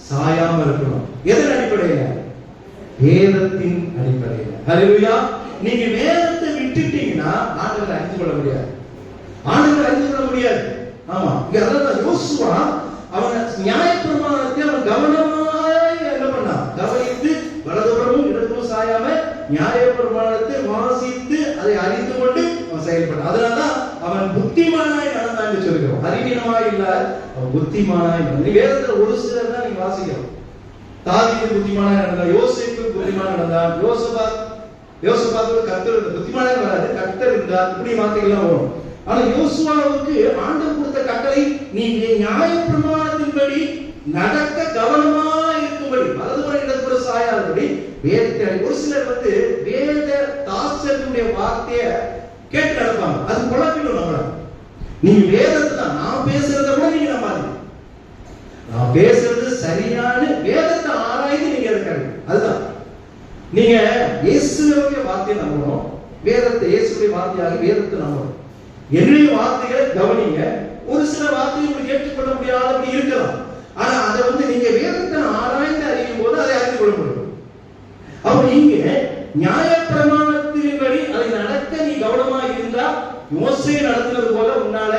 சாயாம இருக்கணும். எதன் அடிப்படையில? வேதத்தின் அடிப்படையில. ஹல்லேலூயா. நீங்க வேதத்தை விட்டுட்டீங்கன்னா ஆண்டவரை அறிந்து கொள்ள முடியாது. ஆண்டவரை அறிந்து கொள்ள முடியாது. ஆமா, இங்க அதான் யோசுவா அவன் நியாயப்பிரமாணத்தை அவன் கவனமாய் என்ன பண்ணான்? கவனித்து வலதுபுறமும் இடதுபுறமும் சாயாம நியாயப்பிரமாணத்தை வாசித்து அதை அறிந்து கொண்டு அவன் செயல்பட்டான். அதனாலதான் அவன் புத்திமானாய் நடந்தான்னு சொல்லுகிறோம். அறிவீனமாய் இல்ல, அவன் புத்திமானாய். வேதத்துல ஒரு சிலர் தான் நீங்க வாசிக்கிறோம். தாவீது புத்திமானா நடந்தான், யோசேப்பு புத்திமானா நடந்தான், யோசபாத்தோட கர்த்தர் புத்திமானா வராது, கர்த்தர் இருந்தார், இப்படி வார்த்தைகள்லாம் வரும். ஆனா யோசுவாவுக்கு ஆண்டவர் கொடுத்த கட்டளை, நீ நியாயப்பிரமாணத்தின்படி நடக்க கவனமா இருக்கும்படி, வலதுபுற இடதுபுற சாயாதபடி வேதத்தை. ஒரு சிலர் வேத தாசனுடைய வார்த்தைய கேட்டு நடப்பாங்க, அது குழப்பிடும் நம்மள. நீங்க வேதத்தை தான், நான் பேசுறத கூட நீங்க நம்பாதீங்க, நான் பேசுறது சரியான வேதத்தை ஆராய்ந்து நீங்க இருக்காங்க. அதுதான் நீங்க இயேசுவுடைய வார்த்தையை நம்பணும், வேதத்தை இயேசுடைய வார்த்தையாக வேதத்தை நம்பணும். என்னுடைய வார்த்தைகளை கவனிங்க. ஒரு சில வார்த்தையை உங்களுக்கு ஏற்றுக்கொள்ள முடியாதபடி இருக்கலாம், ஆனா அதை நீங்க வேதத்தை ஆராய்ந்து அறியும் போது அதை அறிந்து கொள்ள முடியும். அப்ப நீங்க நியாயப்பிரமாணத்தின்படி அதை நடக்க நீ கவனமா இருந்தா மோசே நடத்துறது போல உன்னால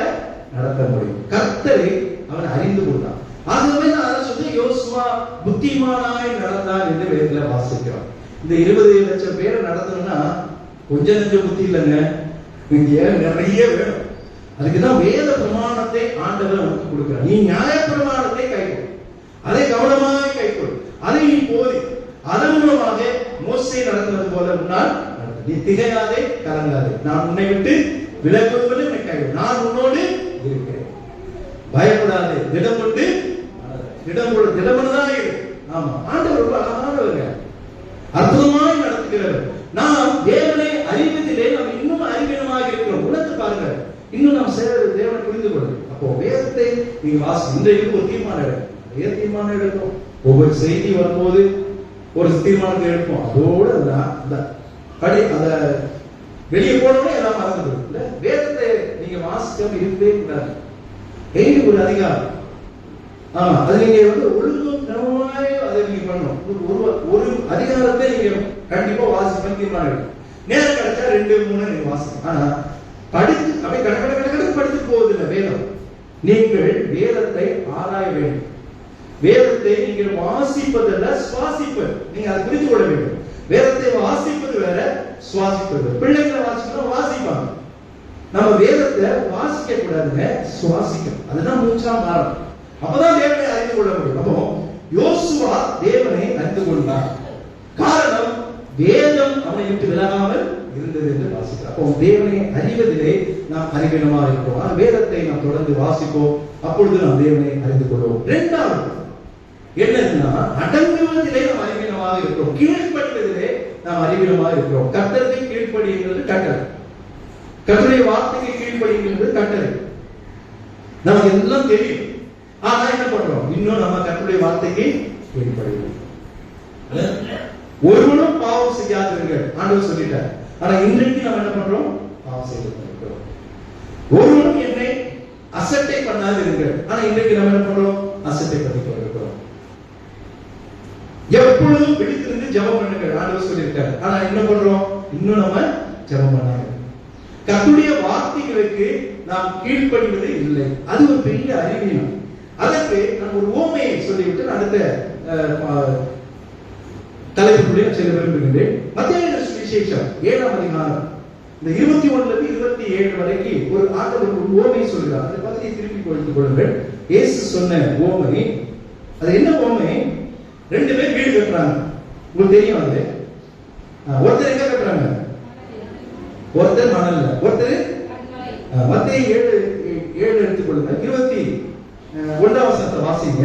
நடத்த முடியும். கர்த்தரை அவன் அறிந்து கொண்டான். ஆகவே நான் சொல்லி யோசுவா புத்திமானாய் நடந்தான் என்று வேதத்துல வாசிக்கிறோம். இந்த 20 லட்சம் பேரை நடத்தணும்னா கொஞ்சம் நெஞ்ச புத்தி இல்லைங்க, இங்க நிறைய வேணும். அதுக்குதான் வேத பிரமாணத்தை ஆண்டவர் நமக்கு கொடுக்கிறார். நீ நியாய பிரமாணத்தை கைக்கொள், அதை கவனமாக கைக்கொள், அதை நீ போதி. அதன் மூலமாக மோசே நடத்துவது போல உன்னால் நீ திகையாதே, கலங்காதே, நான் உன்னை விட்டு விலகுவது உன்னை கைவிடு, நான் உன்னோடு இருக்கிறேன், பயப்படாதே, திடம் கொண்டு திடமனதாக இரு. ஆமா, ஆண்டவர் ரொம்ப அழகானவங்க, அற்புதமாய் நடத்துகிறவர். நாம் தேவனை அறிவதிலே நாம் இன்னும் அறிவீனமாக இருக்கிறோம். உணர்ந்து பாருங்க, இன்னும் நாம் தேவனை புரிந்து கொள்ளும். அப்போ வேதத்தை நீங்க வாசி. இன்றைக்கு ஒரு தீர்மானம் எடுக்கும், தீர்மானம் எடுக்கும். ஒவ்வொரு செய்தி வரும்போது ஒரு தீர்மானத்தை எடுப்போம், அதோட அந்த வெளியே போனோடனே எல்லாம் மறந்து போயிடும். வேதத்தை நீங்க வாசிக்காம இருக்கவே கூடாது. ஒரு அதிகாரம், ஆமா, அது நீங்க ஒழுங்கும் கிரமமாய் அதை நீங்க பண்ணணும். ஒரு அதிகாரத்தை நீங்க கண்டிப்பா வாசிப்பேன் தீர்மானம் எடுக்கும். நேரம் கிடைச்சா 2, 3 நீங்க வாசிக்கணும். ஆனா படித்து அப்படியே கடற்கடை படித்து போவதில்லை வேதம். நீங்கள் வேதத்தை ஆராய வேண்டும். வேதத்தை நீங்கள் வாசிப்பதல்ல, சுவாசிப்பது. நீங்க அதை புரிந்து கொள்ள வேண்டும். வேதத்தை வாசிப்பது வேற, சுவாசிப்பது. பிள்ளைகளை வாசிக்கணும், வாசிப்பாங்க. நம்ம வேதத்தை வாசிக்க கூடாதுங்க, சுவாசிக்கணும். அதுதான் மூச்சா மாறும். அப்பதான் தேவனை அறிந்து கொள்ள முடியும். அப்போ யோசுவா தேவனை அறிந்து கொண்டார். காரணம், வேதம் அவனை விட்டு விலகாமல் இருந்தது என்று வாசிக்கிறார். அப்போ தேவனை அறிவதிலே நாம் அறிவீனமாக இருக்கிறோம். வேதத்தை நாம் தொடர்ந்து வாசிப்போம், அப்பொழுது நாம் தேவனை அறிந்து கொள்வோம். இரண்டாவது என்னன்னா, அடங்குவதிலே நாம் அறிவீனமாக இருக்கிறோம், கீழ்ப்படிவதிலே நாம் அறிவீனமாக இருக்கிறோம். கர்த்தருக்கு கீழ்ப்படிகிறது கட்டளை, கர்த்தருடைய வார்த்தைக்கு கீழ்ப்படிகிறது கட்டளை. நமக்கு எல்லாம் தெரியும், ஆனா என்ன பண்றோம்? இன்னும் நம்ம கர்த்தருடைய வார்த்தைக்கு கீழ்ப்படிவோம். ஒருவனும் பாவம் செய்யாதீர்கள் ஆண்டவர் சொல்லிட்டார். ஆனா இன்றைக்கு நம்ம என்ன பண்றோம்? பாவம் செய்து கொண்டிருக்கிறோம். ஒருவனும் என்னை அசட்டை பண்ணாதீர்கள். ஆனா இன்றைக்கு நம்ம என்ன பண்றோம்? அசட்டை பண்ணி கொண்டிருக்கிறோம். எப்பொழுதும் பிடித்திருந்து ஜெபம் பண்ணுங்கள் ஆண்டவர் சொல்லியிருக்கார். ஆனா என்ன பண்றோம்? இன்னும் நம்ம ஜெபம் பண்ணாங்க. கர்த்தருடைய வார்த்தைகளுக்கு நாம் கீழ்ப்படிவது இல்லை. அது ஒரு பெரிய அறிவீனம். அதற்கு நான் ஒரு உவமையை சொல்லிவிட்டு அடுத்த தலைப்புக்குள்ளே செல்ல விரும்புகின்றேன். மத்தேயு சுவிசேஷம் 7ஆம் அதிகாரம் இந்த 21 லிருந்து 27 வரைக்கும் ஒரு ஆண்டவர் ஒரு உவமையை சொல்கிறார். அந்த பகுதியை திருப்பி கொடுத்துக் கொள்ளுங்கள். இயேசு சொன்ன உவமை, அது என்ன உவமை? 2 பேர் வீடு கட்டுறாங்க. உங்களுக்கு தெரியும் அது. ஒருத்தர் எங்க கட்டுறாங்க? ஒருத்தர் மணல்ல, ஒருத்தர் மத்தேயு 7 எடுத்துக் கொள்ளுங்கள். 21ஆம் வசனத்தை வாசிங்க.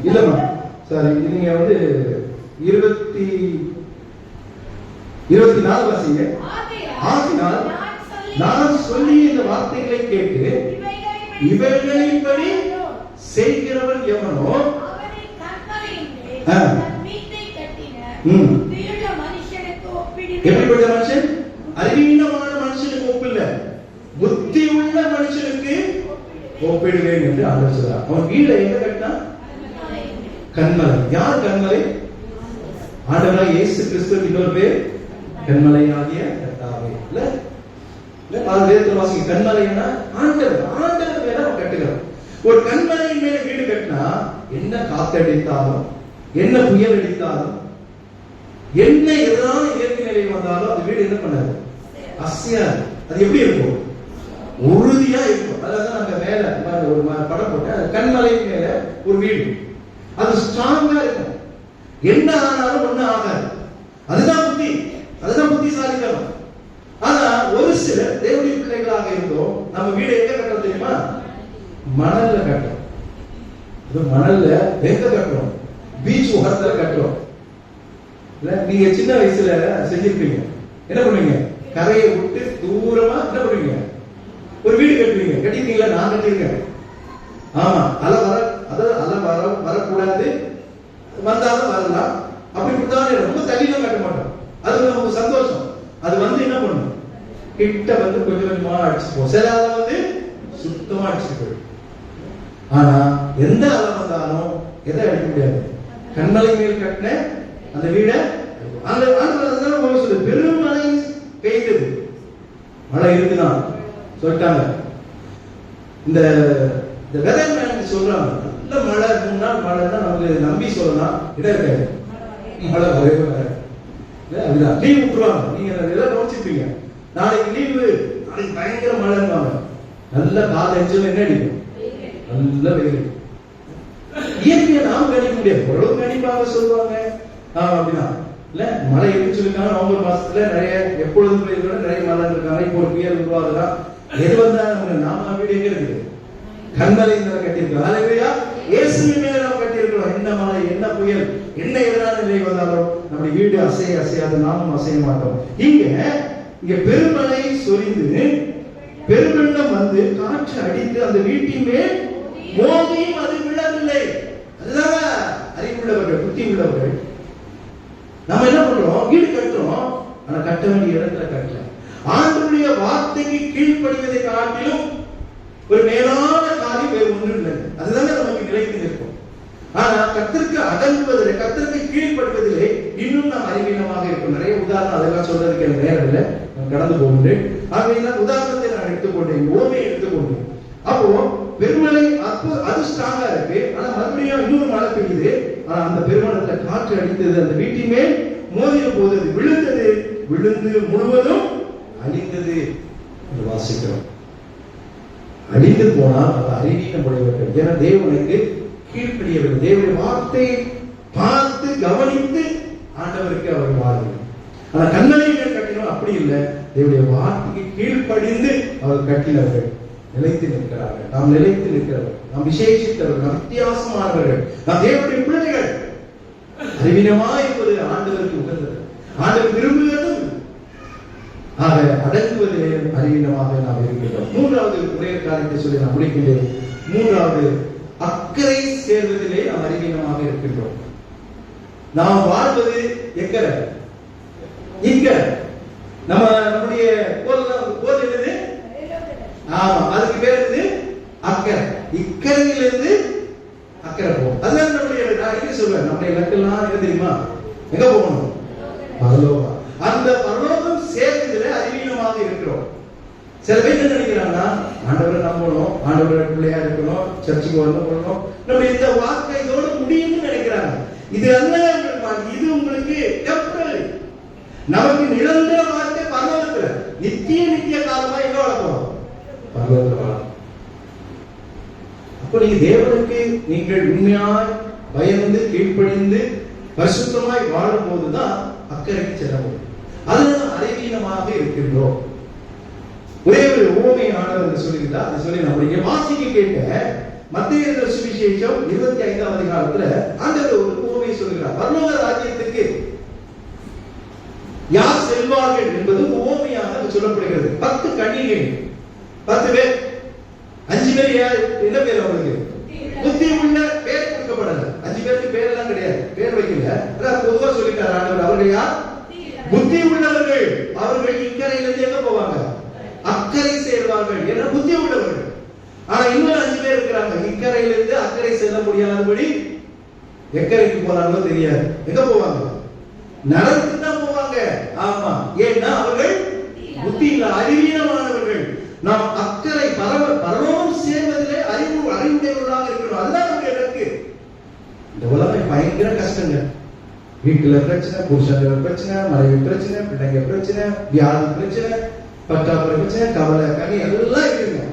இல்லம்மா சாரி, நீங்க 24 வாசிங்க. ஆகையால் நான் சொல்லி இந்த வார்த்தைகளை கேட்டு இவைகளின்படி செய்கிறவன் எவனோ எப்படிப்பட்ட மனுஷன்? அறிவீனமான மனுஷனுக்கு ஒப்பில்ல, புத்தி உள்ள மனுஷனுக்கு ஒப்பிடுவேன் என்று ஆண்டவர் சொல்றார். அவன் வீட எங்க கட்டினா? கண்மலை. யார் கண்மலை? ஆண்டவராகிய இயேசு கிறிஸ்து. இன்னொரு பேர் கண்மலை ஆகிய கர்த்தாவே. இல்ல வேதத்தில் வாசிக்க கண்மலைன்னா ஆண்டவர். ஆண்டவர் மேல அவன் கட்டுகிறான். ஒரு கண்மலையின் மேல வீடு கட்டினா என்ன காத்தடித்தாலும், என்ன புயல் அடித்தாலும், என்ன எதிரான இயற்கை நிலை வந்தாலும் அந்த வீடு என்ன பண்ணாது? அசையாது. அது எப்படி இருக்கும்? உறுதியா இருக்கும். அதான் நாங்க மேல ஒரு படம் போட்டேன், கண்மலை மேல ஒரு வீடு, அது ஸ்ட்ராங்கா இருக்கும். என்ன ஆனாலும் ஒண்ணு ஆகாது. அதுதான் புத்தி, அதுதான் புத்திசாலித்தனம். ஆனா ஒரு சில தேவனுடைய பிள்ளைகளாக இருந்தோம், நம்ம வீடு எங்க கட்டுறோம் தெரியுமா? மணல்ல கட்டுறோம். மணல்ல எங்க கட்டுறோம்? பீச் ஓரத்துல கட்டுறோம். நீங்க சின்ன வயசுல செஞ்சிருப்பீங்க. என்ன பண்ணுவீங்க? கரையை விட்டு தூரமா என்ன பண்ணுவீங்க? ஒரு வீடு கட்டுவீங்க. கட்டிருக்கீங்களா? நான் கட்டிருக்கேன். ஆமா, அலை வரக்கூடாது, வந்தாலும் வரலாம். அப்படித்தான் ரொம்ப தள்ளிலாம் கட்ட மாட்டோம். அது நமக்கு சந்தோஷம். அது என்ன பண்ணும்? கிட்ட கொஞ்சம் கொஞ்சமா அடிச்சுப்போம். சில அலை சுத்தமா அடிச்சுட்டு போயிடும். ஆனா எந்த அலை வந்தாலும் எதை அடிக்க முடியாது? கண்மலை மேல் கட்டின அந்த வீட அந்த சொல்லு. பெருமழை பெய்தது, மழை இருக்குதான் சொல்லிட்டாங்க. இந்த வெதர்மேன் சொல்றாங்க, நல்ல மழை 3 நாள் மழைன்னா நமக்கு நம்பி சொல்லலாம், இடம் இருக்காது. மழை வரவே வராது. அப்படிதான் லீவ் விட்டுருவாங்க. நீங்க எல்லாம் கவனிச்சிருப்பீங்க. நாளைக்கு லீவு, நாளைக்கு பயங்கர மழைன்னுவாங்க. நல்ல காலேஜ்ல என்ன அடிக்கும்? நல்ல வெயில். இயற்கையை நாம கணிக்க முடியாது, ஓரளவு கணிப்பாக சொல்லுவாங்க. அப்படிதான் இல்ல, மழை எப்படி சொல்லிருக்காங்க? நவம்பர் மாசத்துல நிறைய எப்பொழுதும் நிறைய மழை இருக்காங்க. இப்போ ஒரு புயல் உருவாகுதான். எது வந்தா நாம வீடு எங்க இருக்குது? கண்மலை கட்டியிருக்கோம். அலையா இயேசுவின் மேல நாம் கட்டியிருக்கிறோம். என்ன மழை, என்ன புயல், என்ன எதிரான நிலை வந்தாலும் நம்முடைய வீடு அசையாது, நாமும் அசைய மாட்டோம். இங்க பெருமழை சொரிந்து பெருவெள்ளம் வந்து காற்று அடித்து அந்த வீட்டின் மேல் மோதியும் அது விழவில்லை. அதுதான் அறிவுள்ளவர்கள், புத்தி உள்ளவர்கள். நம்ம என்ன பண்றோம்? வீடு கட்டுறோம், ஆனா கட்ட வேண்டிய இடத்துல கட்டல. ஆண்டவருடைய வார்த்தைக்கு கீழ்ப்படிவதை காட்டிலும் ஒரு மேலான காரியம் வேறு ஒன்றும் இல்லை. அதுதானே நமக்கு நிலைத்து நிற்கும். ஆனா கர்த்தருக்கு அடங்குவதில்லை, கர்த்தருக்கு கீழ்ப்படுவதில்லை இன்னும் நாம் அறிவீனமாக இருக்கும். நிறைய உதாரணம் அதெல்லாம் சொல்றதுக்கு எனக்கு நேரம் இல்லை, கடந்து போகின்றேன். ஆகையில உதாரணத்தை நான் எடுத்துக்கொண்டேன், ஓமையை எடுத்துக்கொண்டேன். அப்போ பெருமழை அது ஸ்ட்ராங்கா இருக்கு. ஆனா மறுபடியும் இன்னொரு மழை பெய்யுது. ஆனா அந்த பெருமளத்துல காற்று அடித்தது, அந்த வீட்டின் மேல் மோதிய போது அது விழுந்தது, விழுந்து முழுவதும் அழிந்தது என்று வாசிக்கிறோம். அழிந்து போனால் அது அறிவீனம் உடையவர்கள். ஏன்னா தேவனுக்கு கீழ்ப்படியவர்கள், தேவனுடைய வார்த்தையை பார்த்து கவனித்து ஆண்டவருக்கு அவர் வாழ்கிறார். ஆனா கண்மலை மேல் கட்டினோம் அப்படி இல்லை, தேவனுடைய வார்த்தைக்கு கீழ்ப்படிந்து அவர் கட்டினவர்கள் நிலைத்து நிற்கிறார்கள். நாம் நிலைத்து நிற்கிறவர்கள், நாம் விசேஷித்தவர்கள், நாம் வித்தியாசமானவர்கள், நாம் தேவனுடைய பிள்ளைகள். அறிவீனமா இருப்பது ஆண்டவருக்கு உகந்தது, ஆண்டவர் விரும்புவதும். ஆக அடங்குவதே அறிவீனமாக நாம் இருக்கின்றோம். மூன்றாவது ஒரே காரியத்தை சொல்லி நான் முடிக்கின்றேன். மூன்றாவது, அக்கறை சேர்வதிலே நாம் அறிவீனமாக இருக்கின்றோம். நாம் வாழ்வது எக்கரை, இங்க நம்முடைய கோல் என்னது? ஆமா, அதுக்கு பேர் என்னது? அக்கறை. இக்கரையிலிருந்து அக்கறை போகும். அதுதான் நம்முடைய, நான் என்ன சொல்றேன், நம்முடைய இலக்கெல்லாம் என்ன தெரியுமா? எங்க போகணும்? பரலோகம். அந்த பரலோகம் சேர்ந்ததுல அறிவீனமாக இருக்கிறோம். சில பேர் என்ன நினைக்கிறாங்கன்னா, ஆண்டவரை நம்பணும், ஆண்டவரை பிள்ளையா இருக்கணும், சர்ச்சுக்கு வரணும், நம்ம இந்த வாழ்க்கை இதோடு முடியும்னு நினைக்கிறாங்க. இது அல்ல, இது உங்களுக்கு டெம்பரரி. நமக்கு நிரந்தர வாழ்க்கை பரலோகத்துல, நித்திய காலமா எங்க வளர்ப்போம்? பரலோகத்துல வாழ. அப்ப நீங்க தேவனுக்கு நீங்கள் உண்மையாய் பயந்து கீழ்ப்படிந்து பரிசுத்தமாய் வாழும் போதுதான் அக்கறைக்கு செல்ல முடியும். அதுதான் அறிவீனமாக இருக்கின்றோம். ஒரே ஒரு ஊமை ஆண்டவர் சொல்லியிருந்தா, அதை சொல்லி நம்முடைய வாசிக்க கேட்ட மத்தேயு சுவிசேஷம் 25ஆம் அதிகாரத்துல ஆண்டவர் ஒரு ஊமை சொல்கிறார். பரலோக ராஜ்யத்துக்கு யார் செல்வார்கள் என்பது ஊமையாக சொல்லப்படுகிறது. 10 கன்னிகைகள், 10 பேர், 5 பேர் என்ன பேர்? அவங்களுக்கு புத்தி உள்ள பேர் கொடுக்கப்படல. 5 பேருக்கு பேர் எல்லாம் கிடையாது, பேர் வைக்கல. பொதுவா சொல்லிட்டார் ஆண்டவர். அவர்கள் யார்? புத்தி உள்ளவர்கள். அவர்கள் இக்கரையிலிருந்து எங்க போவாங்க? அக்கறை சேர்வார்கள் என்ற புத்தி உள்ளவர்கள். ஆனா இன்னும் 5 பேர் இருக்கிறாங்க, இக்கரையிலிருந்து அக்கறை செல்ல முடியாதபடி எக்கரைக்கு போறாங்களோ தெரியாது. எங்க போவாங்க? நரகத்துக்கு தான் போவாங்க. ஆமா, ஏன்னா அவர்கள் புத்தி இல்ல, அறிவீனமானவர்கள். நாம் அக்கறை பரலோகம் சேர்வதிலே அறிவுடையவர்களாக இருக்கிறோம். அதுதான் நமக்கு இலக்கு. இந்த உலகம் பயங்கர கஷ்டங்க. வீட்டுல பிரச்சனை, புருஷன் பிரச்சனை, மனைவி பிரச்சனை, பிள்ளைங்க பிரச்சனை, வியாதி பிரச்சனை, பற்றாக்குறை பிரச்சனை, கவலை, கனி எல்லாம் இருக்குங்க.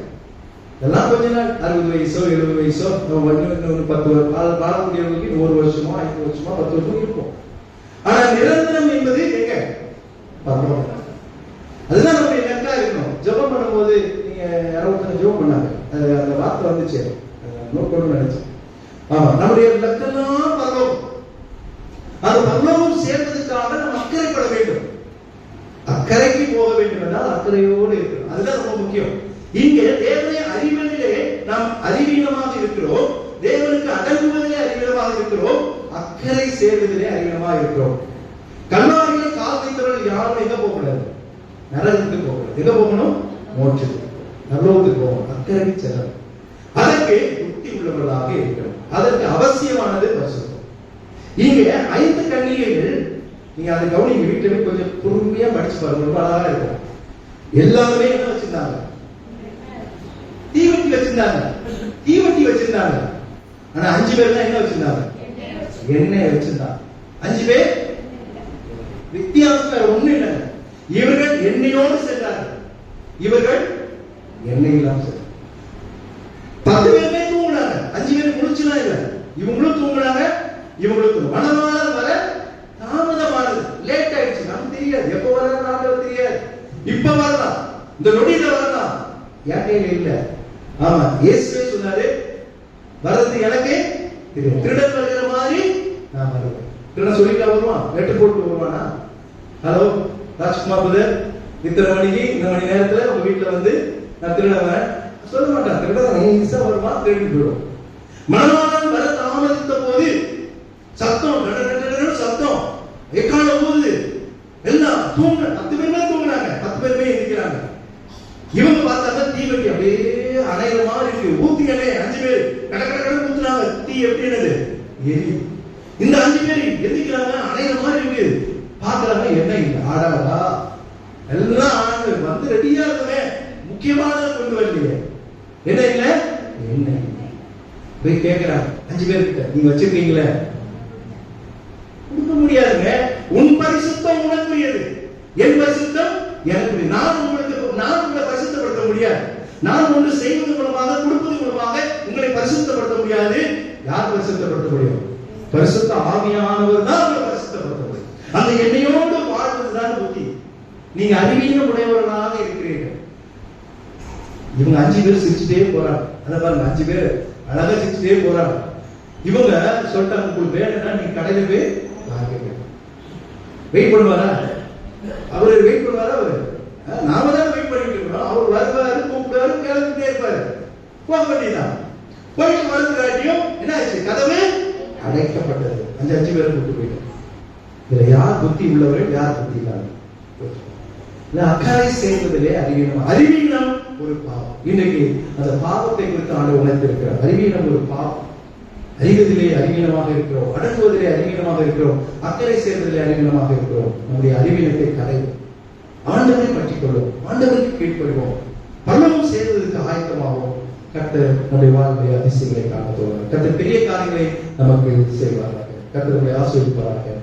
எல்லாம் கொஞ்ச நாள் 60 வயசோ 70 வயசோ 10 வாழக்கூடியவங்களுக்கு 100 வருஷமோ 5 வருஷமோ 10 வருஷமோ இருக்கும். ஆனா நிரந்தரம் என்பது எங்க? பரலோகம். அதுதான் நம்ம இலக்கா இருக்கணும். ஜெபம் பண்ணும்போது நீங்க யாரோ ஒருத்தர் ஜெபம் பண்ணாங்க, அந்த வார்த்தை வந்துச்சு, நோட் பண்ணணும்னு நினைச்சேன். ஆமா, நம்முடைய இலக்கெல்லாம் பரலோகம். அது பரலோகம் சேர்ந்ததுக்காக நம்ம அக்கறைப்பட வேண்டும். அக்கறைக்கு போக வேண்டும் என்றால் அக்கறையோடு இருக்கணும். அதுதான் ரொம்ப முக்கியம். இங்கே தேவனை அறிவதிலே நாம் அறிவீனமாக இருக்கிறோம், தேவனுக்கு அடங்குவதிலே அறிவீனமாக இருக்கிறோம், அக்கறை சேர்வதிலே அறிவீனமாக இருக்கிறோம். கல்லாரிலே கால் வைத்தவர்கள் யாரும் எங்க போகக்கூடாது? நரகத்துக்கு போகக்கூடாது. எங்க போகணும்? மோட்சத்துக்கு, பரலோகத்துக்கு போகணும். அக்கறைக்கு செல்லணும். அதற்கு புத்தி உள்ளவர்களாக இருக்கணும். அதற்கு அவசியமானது பரிசுத்தம். இங்க 5 கன்னிகைகள், நீங்க அதை கவனிங்க, வீட்டுல கொஞ்சம் பொறுமையா படிச்சு பாருங்க, ரொம்ப அழகா இருக்கும். எல்லாருமே என்ன வச்சிருந்தாங்க? தீவட்டி வச்சிருந்தாங்க. தீவட்டி வச்சிருந்தாங்க. ஆனா 5 பேர் தான் என்ன வச்சிருந்தாங்க? எண்ணெய் வச்சிருந்தாங்க. 5 பேர் வித்தியாசம் ஒண்ணு இல்லை. இவர்கள் எண்ணெயோடு சென்றார்கள், இவர்கள் எண்ணெய் இல்லாம சென்றாங்க. 10 பேருமே தூங்குனாங்க. 5 பேர் முடிச்சுலாம் இல்லை, இவங்களும் தூங்குனாங்க, இவங்களுக்கு மனமானது வர தாமதமானது, லேட் ஆயிடுச்சு. நமக்கு தெரியாது எப்ப வர, தெரியாது. இப்ப வரலாம், இந்த நொடியில வரலாம், யாக்கையில இல்ல. ஆமா, இயேசுவே சொன்னாரு, வரது எனக்கு தெரியும், திருடன் வருகிற மாதிரி நான் வருவேன். திருடன் சொல்லிட்டா வருவான்? லெட்டர் போட்டு வருவானா? ஹலோ ராஜ்குமார் புதர், இத்தனை மணிக்கு இந்த மணி நேரத்துல உங்க வீட்டுல வந்து நான் திருடன் சொல்ல மாட்டான். திருடன் வருவான், திருடி போயிடும். மனமானவன் வர தாமதித்த போது சத்தம், சத்தம், எக்கால போகுது, எல்லாம் தூங்க. 10 பேருமே தூங்குறாங்க, 10 பேருமே எந்திக்கிறாங்க. இவங்க பார்த்தாங்க தீவட்டி அப்படியே அணையிற மாதிரி இருக்கு. ஊத்திங்களே 5 பேர் கட கட கட ஊத்துறாங்க. தீ எப்படி என்னது எரி. இந்த 5 பேர் எந்திக்கிறாங்க, அணையிற மாதிரி இருக்கு. பாக்குறாங்க, என்ன இல்லை. ஆடாடா, எல்லாம் ஆண்டு வந்து ரெடியா இருக்குமே, முக்கியமானதை கொண்டு வரலையே. என்ன இல்லை? என்ன போய் கேட்கிறாங்க 5 பேர்கிட்ட, நீங்க வச்சிருக்கீங்களே? கொடுக்க முடியாதுங்க. உன் பரிசுத்தம் உனக்குரியது, என் பரிசுத்தம் எனக்கு. நான் உங்களை பரிசுத்தப்படுத்த முடியாது. நான் ஒன்று செய்வது மூலமாக, கொடுப்பது மூலமாக உங்களை பரிசுத்தப்படுத்த முடியாது. யார் பரிசுத்தப்படுத்த முடியும்? பரிசுத்த ஆவியானவர் தான் உங்களை பரிசுத்தப்படுத்த முடியும். அந்த எண்ணெயோடு வாழ்வதுதான் புத்தி. நீங்க அறிவீன உடையவர்களாக இருக்கிறீர்கள். இவங்க 5 பேர் சிரிச்சுட்டே போறாங்க. அதை பாருங்க, 5 பேர் அழகா சிரிச்சுட்டே போறாங்க. இவங்க சொல்லிட்டாங்க, உங்களுக்கு வேணும்னா நீங்க கடையில போய் வெயிட் பண்ணுவாரா? அவரு வெயிட் பண்ணுவாரா? அவரு நாம தான் வெயிட் பண்ணிட்டு இருக்கோம். அவர் வருவாரு, கூப்பிடுவாரு, கிளம்பிட்டே இருப்பாரு. போக வேண்டியதான். போயிட்டு வரது காட்டியும் என்ன ஆச்சு? கதவு அடைக்கப்பட்டது. 5 பேரை கூப்பிட்டு போயிட்டாங்க. இதுல யார் புத்தி உள்ளவர்கள், யார் புத்தி இல்லாத? அக்கறை செய்வதிலே அறிவீனம். அறிவீனம் ஒரு பாவம். இன்னைக்கு அந்த பாவத்தை குறித்து ஆண்டு உணர்ந்திருக்கிறார். அறிவீனம் ஒரு பாவம். அறிவதிலே அறிவீனமாக இருக்கிறோம், அடங்குவதிலே அறிவீனமாக இருக்கிறோம், அக்கறை செய்வதிலே அறிவீனமாக இருக்கிறோம். நம்முடைய அறிவீனத்தை கரைவோம், ஆண்டவரை பற்றிக் கொள்வோம், ஆண்டவருக்கு கீழ்ப்படுவோம், பலனும் செய்வதற்கு ஆயத்தமாகும். கர்த்தர் நம்முடைய வாழ்வை அதிசயங்களை காண தோணும். கர்த்தர் பெரிய காரியங்களை நமக்கு செய்வார்கள். கர்த்தர் நம்மை ஆசீர்வதிப்பாராக.